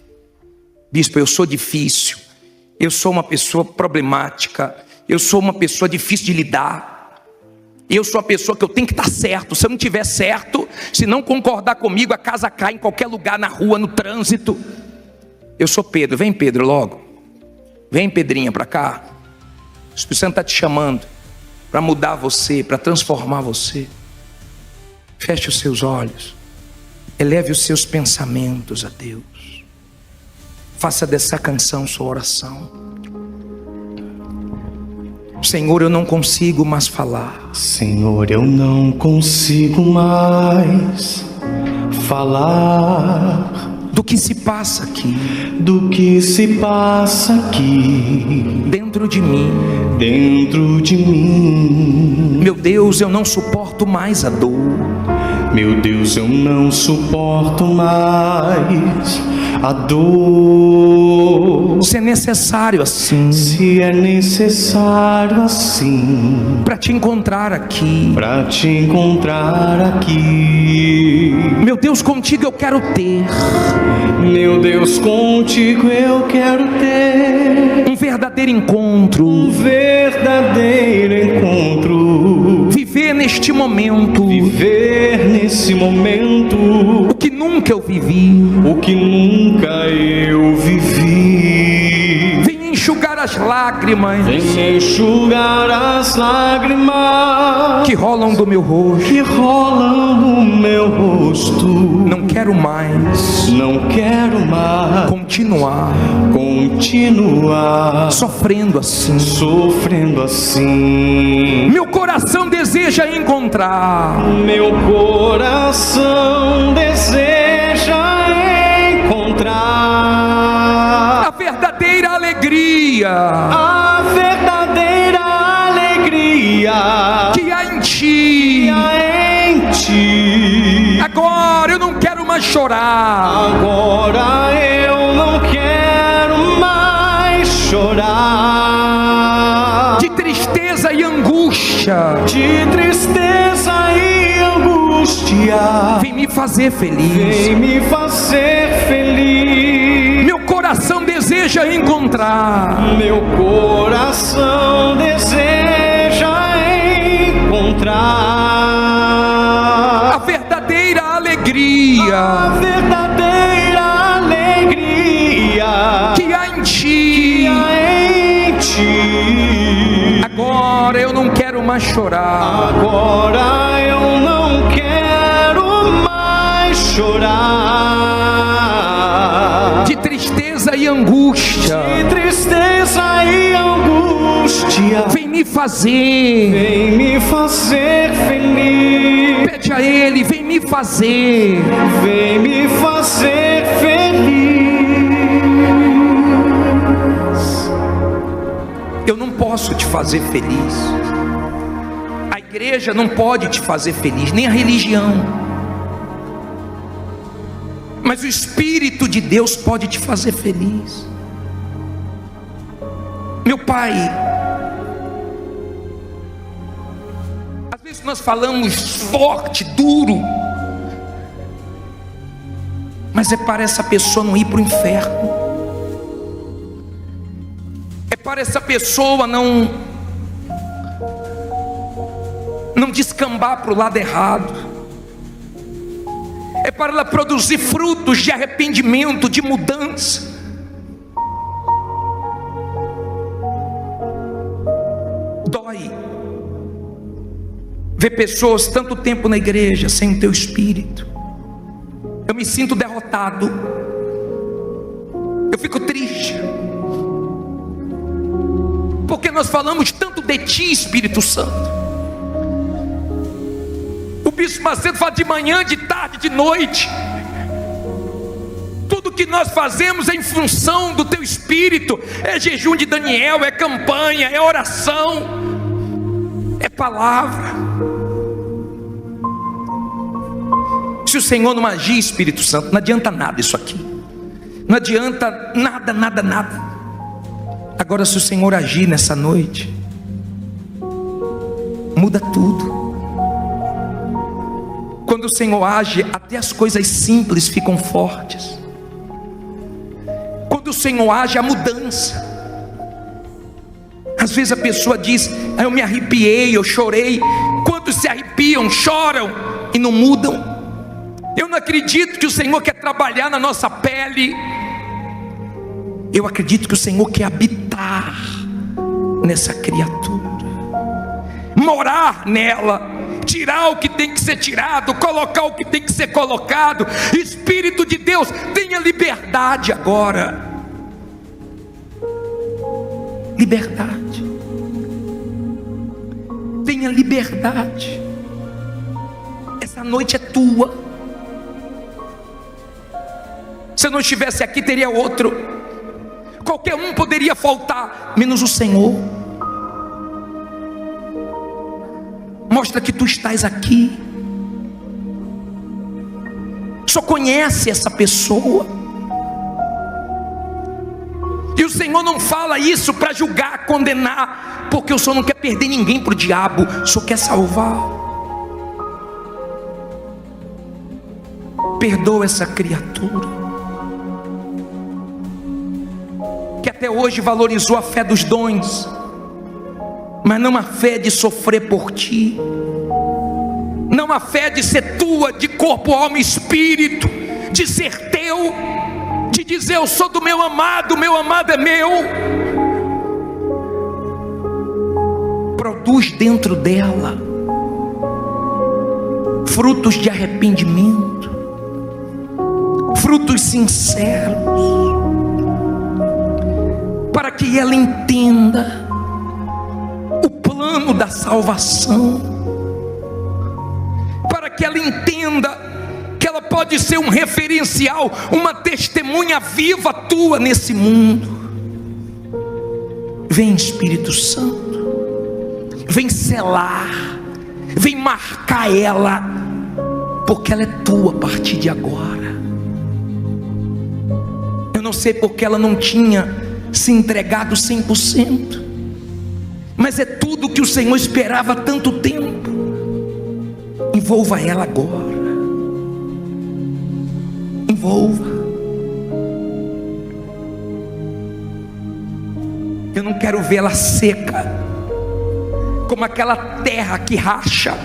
Bispo, eu sou difícil, eu sou uma pessoa problemática, eu sou uma pessoa difícil de lidar, eu sou a pessoa que eu tenho que estar certo. Se eu não estiver certo, se não concordar comigo, a casa cai em qualquer lugar, na rua, no trânsito. Eu sou Pedro, vem Pedro logo. Vem Pedrinha para cá. O Espírito Santo está te chamando para mudar você, para transformar você. Feche os seus olhos. Eleve os seus pensamentos a Deus. Faça dessa canção sua oração. Senhor, eu não consigo mais falar. Senhor, eu não consigo mais falar do que se passa aqui, do que se passa aqui dentro de mim, dentro de mim. Meu Deus, eu não suporto mais a dor. Meu Deus, eu não suporto mais a dor. Se é necessário assim, se é necessário assim, para te encontrar aqui, para te encontrar aqui. Meu Deus, contigo eu quero ter. Meu Deus, contigo eu quero ter um verdadeiro encontro, um verdadeiro encontro. Viver neste momento, viver nesse momento, o que nunca eu vivi, o que nunca eu vivi. Vem enxugar as lágrimas, vem enxugar as lágrimas que rolam do meu rosto, que rolam do meu rosto. Não quero mais, não quero mais continuar sofrendo assim, Meu coração deseja encontrar, meu coração deseja encontrar a verdadeira alegria, que há em ti. Agora eu não quero mais mais chorar. Agora eu não quero mais chorar. De tristeza e angústia. De tristeza e angústia. Vem me fazer feliz. Vem me fazer feliz. Meu coração deseja encontrar. Meu coração deseja encontrar A verdadeira alegria. a verdadeira alegria Que há em ti. Agora eu não quero mais chorar. Agora eu não quero mais chorar. De tristeza e angústia. De tristeza e angústia. Vem me fazer. Vem me fazer feliz. Pede a Ele, vem me fazer. Vem me fazer feliz. Eu não posso te fazer feliz. A igreja não pode te fazer feliz, nem a religião. Mas o Espírito de Deus pode te fazer feliz. Meu Pai, às vezes nós falamos forte, duro, mas é para essa pessoa não ir para o inferno. É para essa pessoa não descambar para o lado errado. É para ela produzir frutos de arrependimento, de mudança. Dói ver pessoas tanto tempo na igreja sem o teu Espírito. Eu me sinto derrotado. Eu fico triste. Porque nós falamos tanto de Ti, Espírito Santo. O Bispo Macedo fala de manhã, de tarde, de noite. Tudo que nós fazemos é em função do Teu Espírito. É jejum de Daniel, é campanha, é oração, é palavra. Se o Senhor não agir, Espírito Santo, não adianta nada isso aqui. Não adianta nada, nada, nada. Agora, se o Senhor agir nessa noite, muda tudo. Quando o Senhor age, até as coisas simples ficam fortes. Quando o Senhor age, há mudança. Às vezes a pessoa diz: eu me arrepiei, eu chorei. Quantos se arrepiam, choram e não mudam? Eu não acredito que o Senhor quer trabalhar na nossa pele. Eu acredito que o Senhor quer habitar nessa criatura, morar nela, tirar o que tem que ser tirado, colocar o que tem que ser colocado. Espírito de Deus, tenha liberdade agora. Liberdade. Tenha liberdade. Essa noite é tua. Se eu não estivesse aqui, teria outro. Qualquer um poderia faltar, menos o Senhor. Mostra que tu estás aqui. Só conhece essa pessoa. E o Senhor não fala isso para julgar, condenar, porque o Senhor não quer perder ninguém para o diabo. O Senhor quer salvar. Perdoa essa criatura que até hoje valorizou a fé dos dons, mas não a fé de sofrer por ti, não a fé de ser tua, de corpo, alma e espírito, de ser teu, de dizer: eu sou do meu amado é meu. Produz dentro dela frutos de arrependimento, frutos sinceros, para que ela entenda o plano da salvação, para que ela entenda que ela pode ser um referencial, uma testemunha viva tua nesse mundo. Vem, Espírito Santo, vem selar, vem marcar ela, porque ela é tua a partir de agora. não sei porque ela não tinha se entregado 100%, mas é tudo que o Senhor esperava há tanto tempo. Envolva ela agora, envolva. Eu não quero vê-la seca, como aquela terra que racha.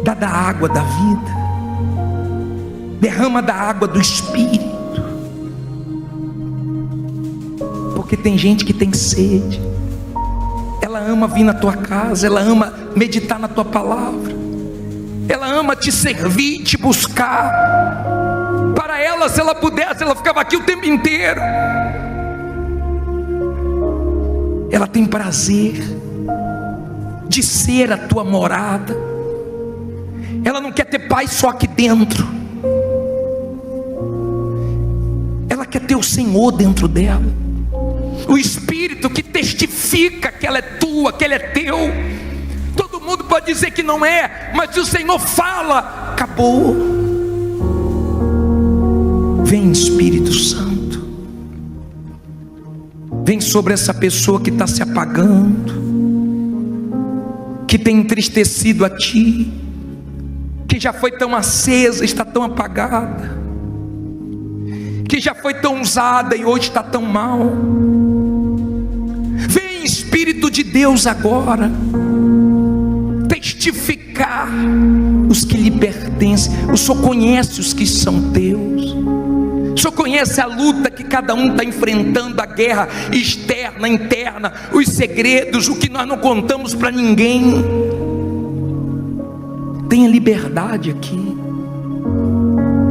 Dá da água da vida, derrama da água do Espírito, porque tem gente que tem sede. Ela ama vir na tua casa, ela ama meditar na tua palavra, ela ama te servir, te buscar. Para ela, se ela pudesse, ela ficava aqui o tempo inteiro. Ela tem prazer de ser a tua morada. Ela não quer ter paz só aqui dentro, ela quer ter o Senhor dentro dela, o Espírito que testifica que ela é tua, que ele é teu. Todo mundo pode dizer que não é, mas se o Senhor fala, acabou. Vem, Espírito Santo, vem sobre essa pessoa que está se apagando, que tem entristecido a ti, que já foi tão acesa, está tão apagada, que já foi tão usada e hoje está tão mal. Vem, Espírito de Deus, agora testificar os que lhe pertencem. O Senhor conhece os que são teus, o Senhor conhece a luta que cada um está enfrentando, a guerra externa, interna, os segredos, o que nós não contamos para ninguém. Tenha liberdade aqui,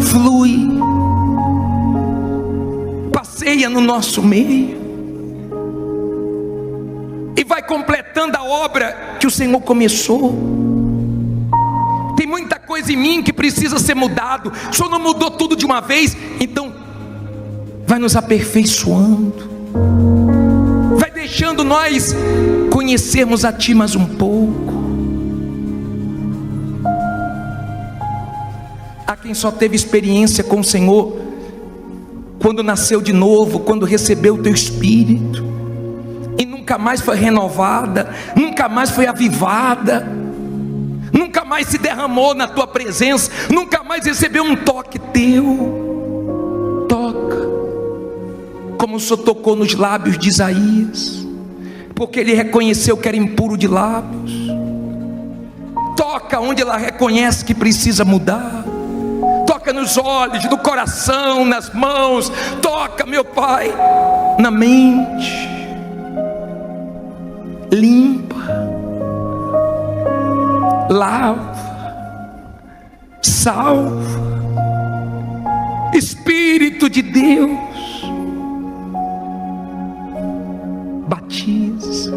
flui, passeia no nosso meio e vai completando a obra que o Senhor começou. Tem muita coisa em mim que precisa ser mudado. O Senhor não mudou tudo de uma vez, então vai nos aperfeiçoando, vai deixando nós conhecermos a Ti mais um pouco. Há quem só teve experiência com o Senhor quando nasceu de novo, quando recebeu o teu Espírito, e nunca mais foi renovada, nunca mais foi avivada, nunca mais se derramou na tua presença, nunca mais recebeu um toque teu. Toca, como o Senhor tocou nos lábios de Isaías, porque ele reconheceu que era impuro de lábios. Toca onde ela reconhece que precisa mudar. Toca nos olhos, no coração, nas mãos. Toca, meu Pai, na mente. Limpa, lava, salva. Espírito de Deus, batiza,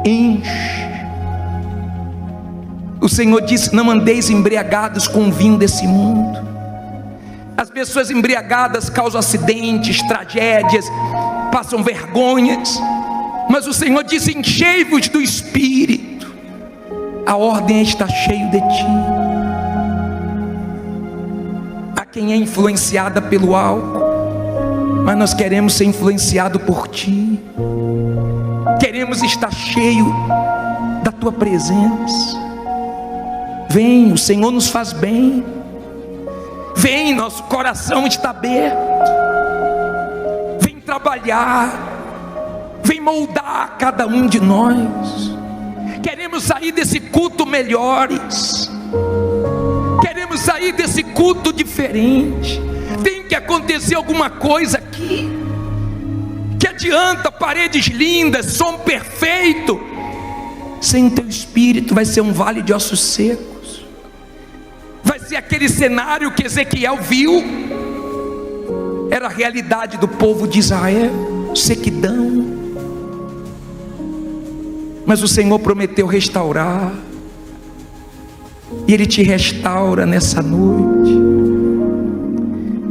enche. O Senhor disse: não andeis embriagados com o vinho desse mundo. As pessoas embriagadas causam acidentes, tragédias, passam vergonhas. Mas o Senhor disse: enchei-vos do Espírito. A ordem é estar cheio de Ti. Há quem é influenciada pelo álcool, mas nós queremos ser influenciados por Ti. Queremos estar cheio da Tua presença. Vem, o Senhor nos faz bem. Vem, nosso coração está aberto. Vem trabalhar. Vem moldar cada um de nós. Queremos sair desse culto melhores. Queremos sair desse culto diferente. Tem que acontecer alguma coisa aqui. Que adianta paredes lindas, som perfeito, sem o teu Espírito vai ser um vale de ossos secos. Vai ser aquele cenário que Ezequiel viu. Era a realidade do povo de Israel, sequidão. Mas o Senhor prometeu restaurar, e Ele te restaura nessa noite.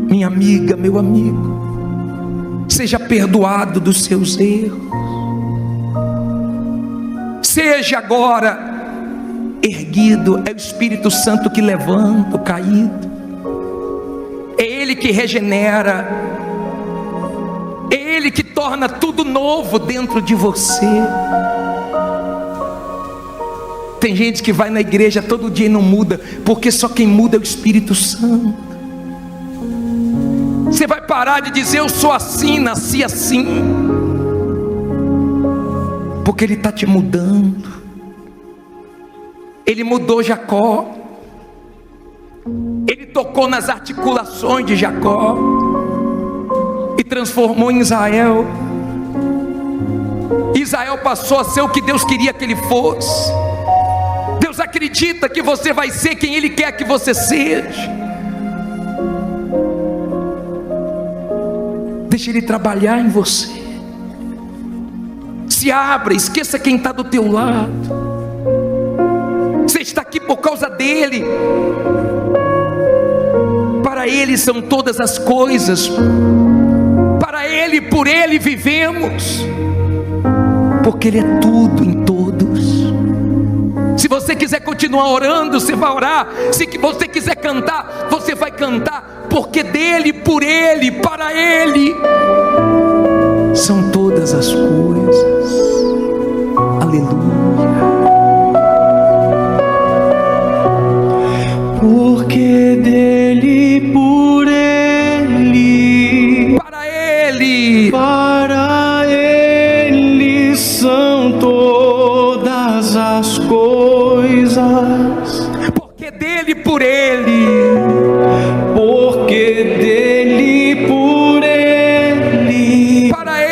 Minha amiga, meu amigo, seja perdoado dos seus erros. Seja agora erguido. É o Espírito Santo que levanta o caído. Ele que regenera, é Ele que torna tudo novo dentro de você. Tem gente que vai na igreja todo dia e não muda, porque só quem muda é o Espírito Santo. Você vai parar de dizer eu sou assim, nasci assim, porque Ele está te mudando. Ele mudou Jacó, Ele tocou nas articulações de Jacó e transformou em Israel. Israel passou a ser o que Deus queria que ele fosse. Deus acredita que você vai ser quem Ele quer que você seja. Deixa Ele trabalhar em você. Se abra, esqueça quem está do teu lado. Você está aqui por causa dEle. Para Ele são todas as coisas. Para Ele, por Ele vivemos. Porque Ele é tudo em todos. Se você quiser continuar orando, você vai orar. Se você quiser cantar, você vai cantar. Porque dEle, por Ele, para Ele são todas as coisas. Aleluia. Porque dele, por ele, para ele são todas as coisas. Porque dele, por ele, porque dele, por ele, para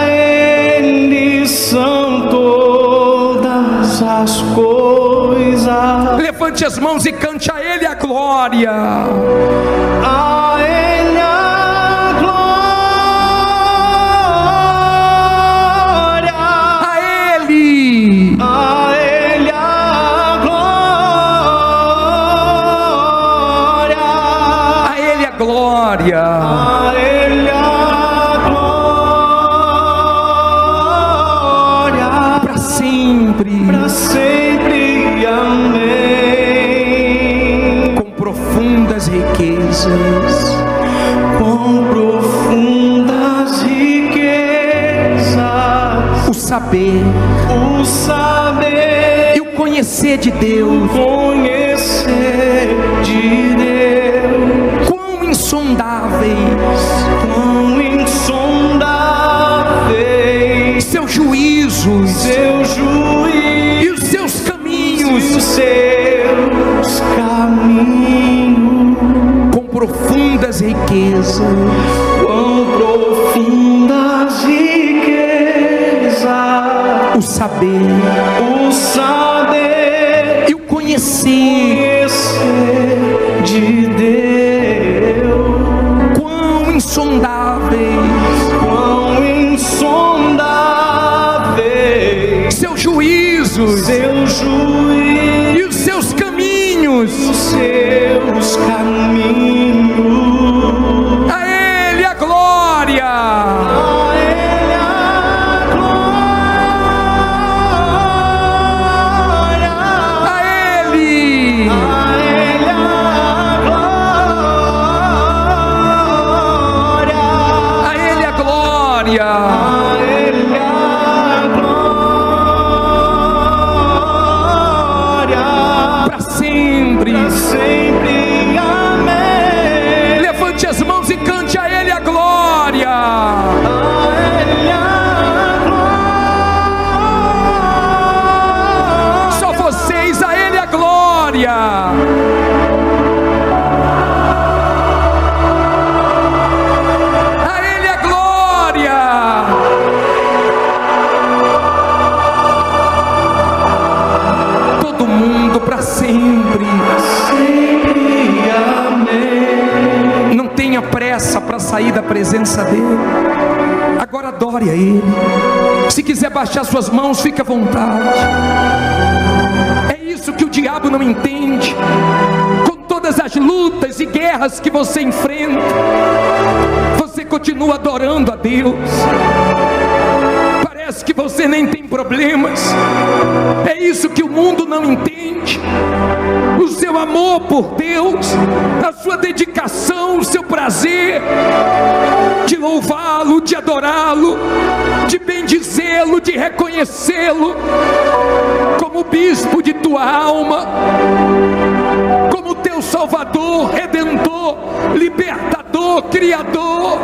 ele são todas as coisas. Levante as mãos e cante a Ele a glória. A ele a glória. A Ele. A ele a glória. A Ele a glória. A ele a glória. Para sempre. Para sempre, amém. Com profundas riquezas. Com profundas riquezas, O saber o saber e o conhecer de Deus. conhecer de Deus. Quão insondáveis Quão insondáveis seus juízos seu juízo e os seus e caminhos. os seus caminhos. Com profundas riquezas. Quão profundas riquezas, O saber o saber e o conhecer. conhecer de Deus. Quão insondáveis Quão insondáveis seus juízos seu juízo e os seus caminhos. e os seus caminhos. A Ele a glória. A ele a glória. A Ele. A ele a glória. A Ele a glória. A ele a glória. Para sempre. Para sempre, amém. Levante as mãos e cante a Ele a glória. A ele a glória. Só vocês, a Ele a glória. A Ele a glória. Todo mundo para sempre. Sempre, amém. Não tenha pressa para sair da presença dEle. Agora adore a Ele. Se quiser baixar suas mãos, fique à vontade. É isso que o diabo não entende. Com todas as lutas e guerras que você enfrenta, você continua adorando a Deus. Parece Parece que você nem tem problemas. É isso que o mundo não entende. O seu amor por Deus, a sua dedicação, o seu prazer de louvá-lo, de adorá-lo, de bendizê-lo, de reconhecê-lo como bispo de tua alma, como teu Salvador, Redentor, Libertador, Criador.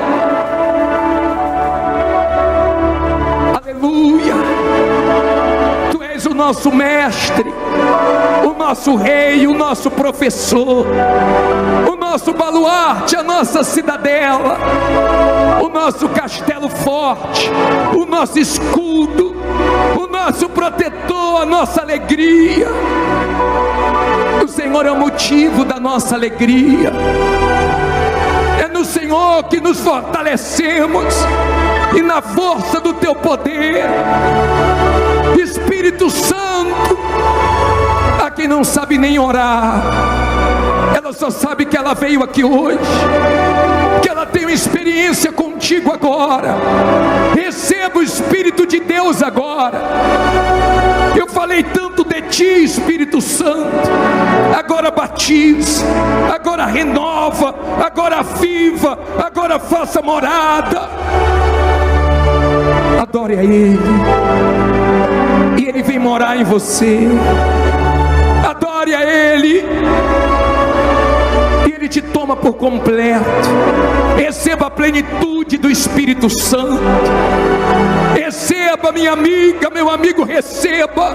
Aleluia! Tu és o nosso mestre, o nosso rei, o nosso professor, o nosso baluarte, a nossa cidadela, o nosso castelo forte, o nosso escudo, o nosso protetor, a nossa alegria. O Senhor é o motivo da nossa alegria. É no Senhor que nos fortalecemos, e na força do teu poder. Espírito Santo, a quem não sabe nem orar, ela só sabe que ela veio aqui hoje, que ela tem uma experiência contigo agora. Receba o Espírito de Deus agora. Eu falei tanto de ti, Espírito Santo. Agora batiza, agora renova, agora aviva, agora faça morada. Adore a Ele, e Ele vem morar em você. Adore a Ele, e Ele te toma por completo. Receba a plenitude do Espírito Santo. Receba, minha amiga, meu amigo, receba.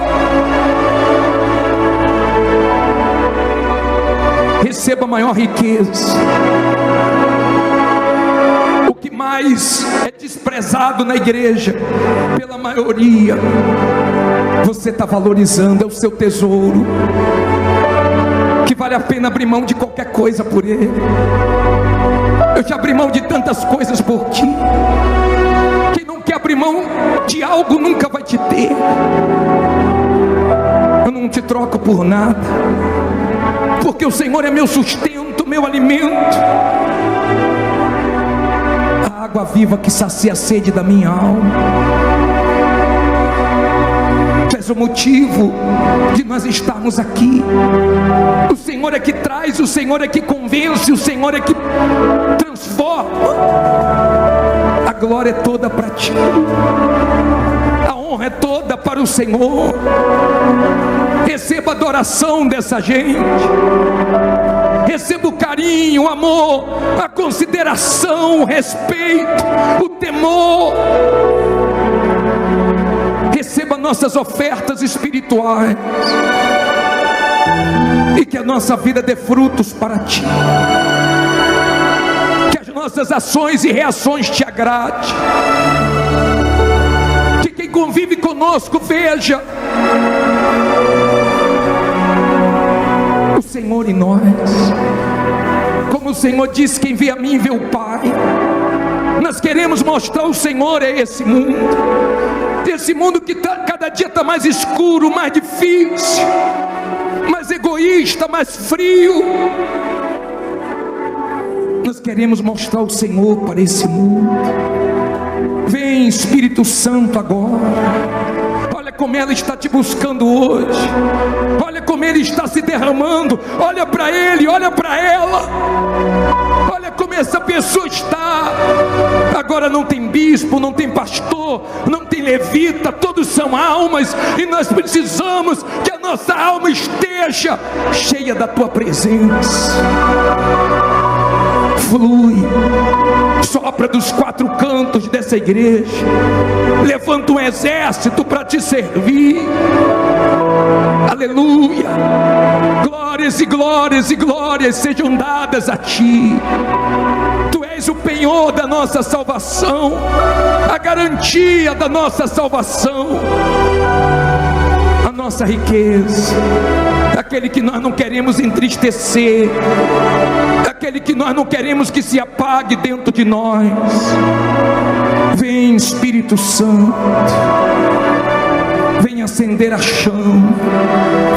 Receba a maior riqueza. O que mais é desprezado na igreja pela maioria, você está valorizando. É o seu tesouro, que vale a pena abrir mão de qualquer coisa por ele. Eu já abri mão de tantas coisas por ti. Quem não quer abrir mão de algo nunca vai te ter. Eu não te troco por nada, porque o Senhor é meu sustento, meu alimento, a água viva que sacia a sede da minha alma. Tu és o motivo de nós estarmos aqui. O Senhor é que traz, o Senhor é que convence, o Senhor é que transforma. A glória é toda para ti, a honra é toda para o Senhor. Receba a adoração dessa gente, receba o carinho, o amor, a consideração, o respeito, o temor. Receba nossas ofertas espirituais, e que a nossa vida dê frutos para ti, que as nossas ações e reações te agradem, que quem convive conosco veja o Senhor em nós. Como o Senhor disse: quem vê a mim vê o Pai. Nós queremos mostrar o Senhor a esse mundo que cada dia está mais escuro, mais difícil, mais egoísta, mais frio. Nós queremos mostrar o Senhor para esse mundo. Vem, Espírito Santo, agora. Olha como ela está te buscando hoje. Olha como Ele está se derramando. Olha para Ele, olha para ela. Olha como essa pessoa está. Agora não tem bispo, não tem pastor, não tem levita. Todos são almas, e nós precisamos que a nossa alma esteja cheia da Tua presença. Flui, sopra dos quatro cantos dessa igreja. Levanta um exército para te servir. Aleluia. Glórias e glórias e glórias sejam dadas a ti. Tu és o penhor da nossa salvação, a garantia da nossa salvação, a nossa riqueza, aquele que nós não queremos entristecer, aquele que nós não queremos que se apague dentro de nós. Vem, Espírito Santo, vem acender a chama,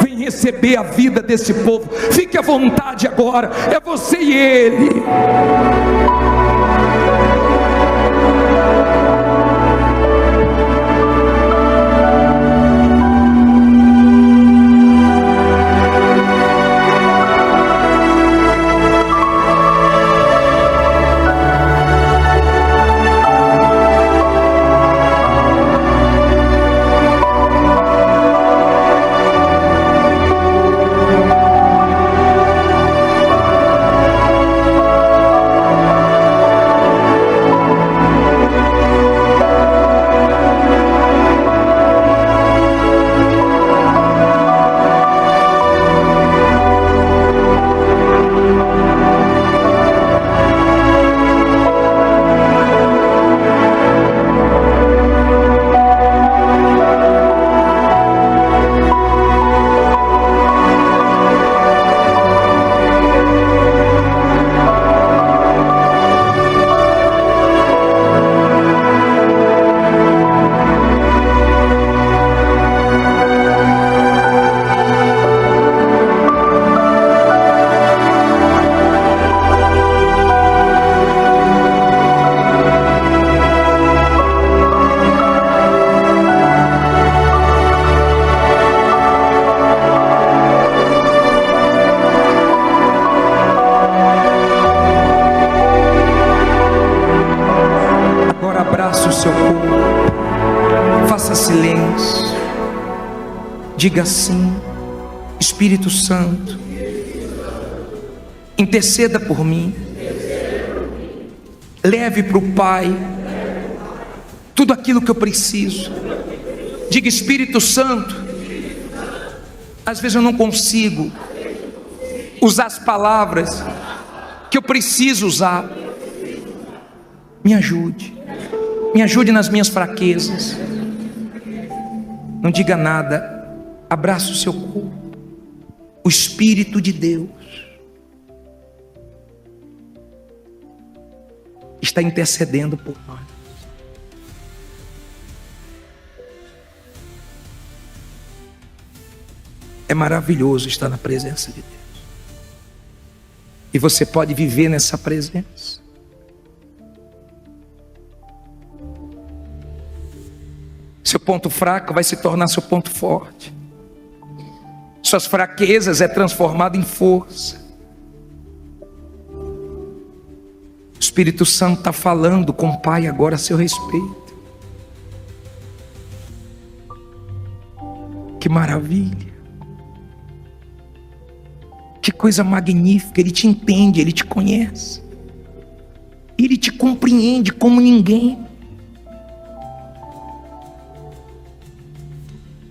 vem receber a vida desse povo. Fique à vontade agora, é você e Ele. faça silêncio. Diga assim: Espírito Santo, interceda por mim. Leve para o Pai tudo aquilo que eu preciso. Diga: Espírito Santo, às vezes eu não consigo usar as palavras que eu preciso usar. Me ajude nas minhas fraquezas. Não diga nada, abraça o seu corpo. O Espírito de Deus está intercedendo por nós. É maravilhoso estar na presença de Deus. E você pode viver nessa presença. Seu ponto fraco vai se tornar seu ponto forte. Suas fraquezas é transformado em força. O Espírito Santo está falando com o Pai agora a seu respeito. Que maravilha. Que coisa magnífica. Ele te entende, Ele te conhece. Ele te compreende como ninguém.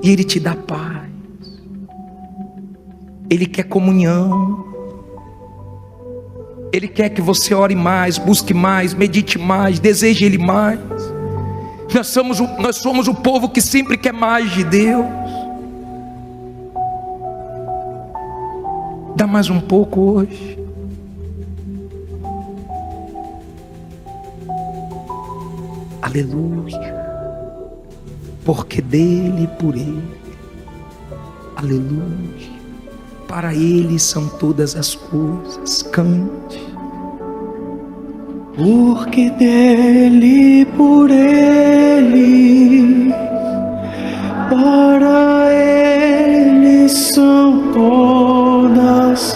E Ele te dá paz. Ele quer comunhão. Ele quer que você ore mais, busque mais, medite mais, deseje Ele mais. Nós somos o povo que sempre quer mais de Deus. Dá mais um pouco hoje. Aleluia. Porque dele e por ele. Aleluia. Para ele são todas as coisas. Cante. Porque dele, por ele, para ele são todas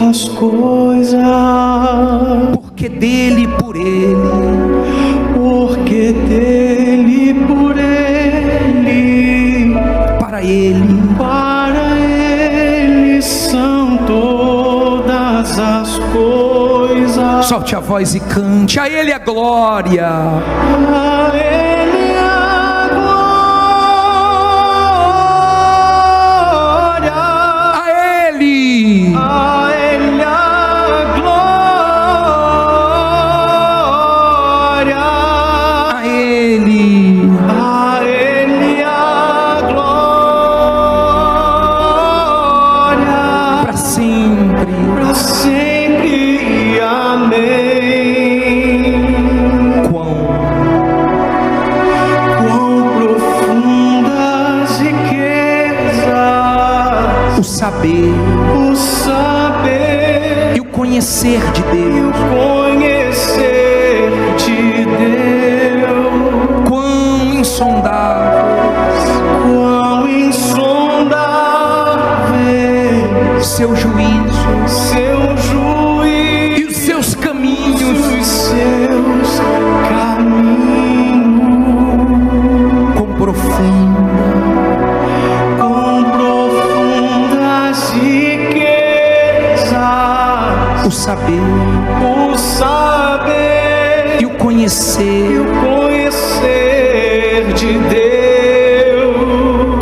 as coisas. Porque dele e por ele. Porque dele, por ele, Para ele são todas as coisas. solte a voz e cante. A ele a glória. A ele a glória. A ele. A ele a glória. A ele. A ele a glória. Para sempre. Para sempre, amém. Quão profundas riquezas, O saber o saber e o conhecer de e o Deus. conhecer de Deus. Quão insondáveis Quão insondáveis seu juízo seu juízo e os seus caminhos. os seus caminhos. Quão Profundas riquezas, o saber o saber e o conhecer. e o conhecer de Deus.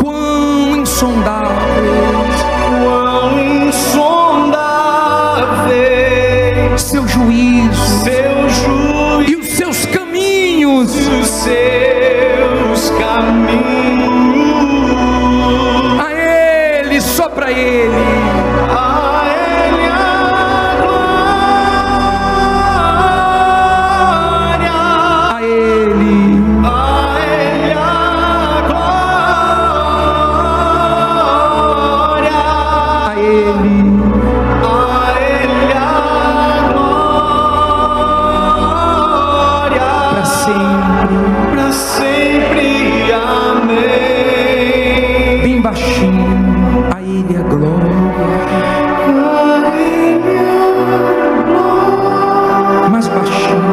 Quão insondáveis Quão insondáveis seu juízo seu juízo e os seus caminhos. os seus caminhos. A ele, só para ele. A ele a glória. A ele. A ele a glória. A ele. A ele a glória. Para sempre. Para sempre, amém. Bem baixinho. A ele a glória. A ele a Mais baixinho.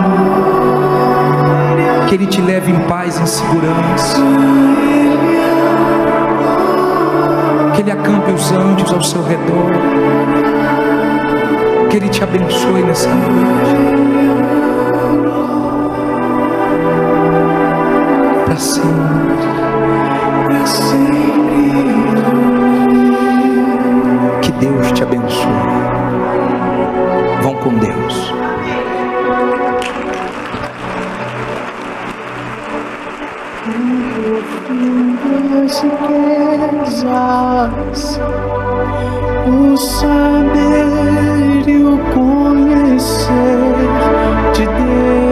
Que ele te leve em paz, em segurança. glória. Que Ele acampe os anjos ao seu redor. Que Ele te abençoe nessa noite. Para sempre. Para sempre. Que Deus te abençoe. Vão com Deus. As riquezas, o saber e o conhecer de Deus.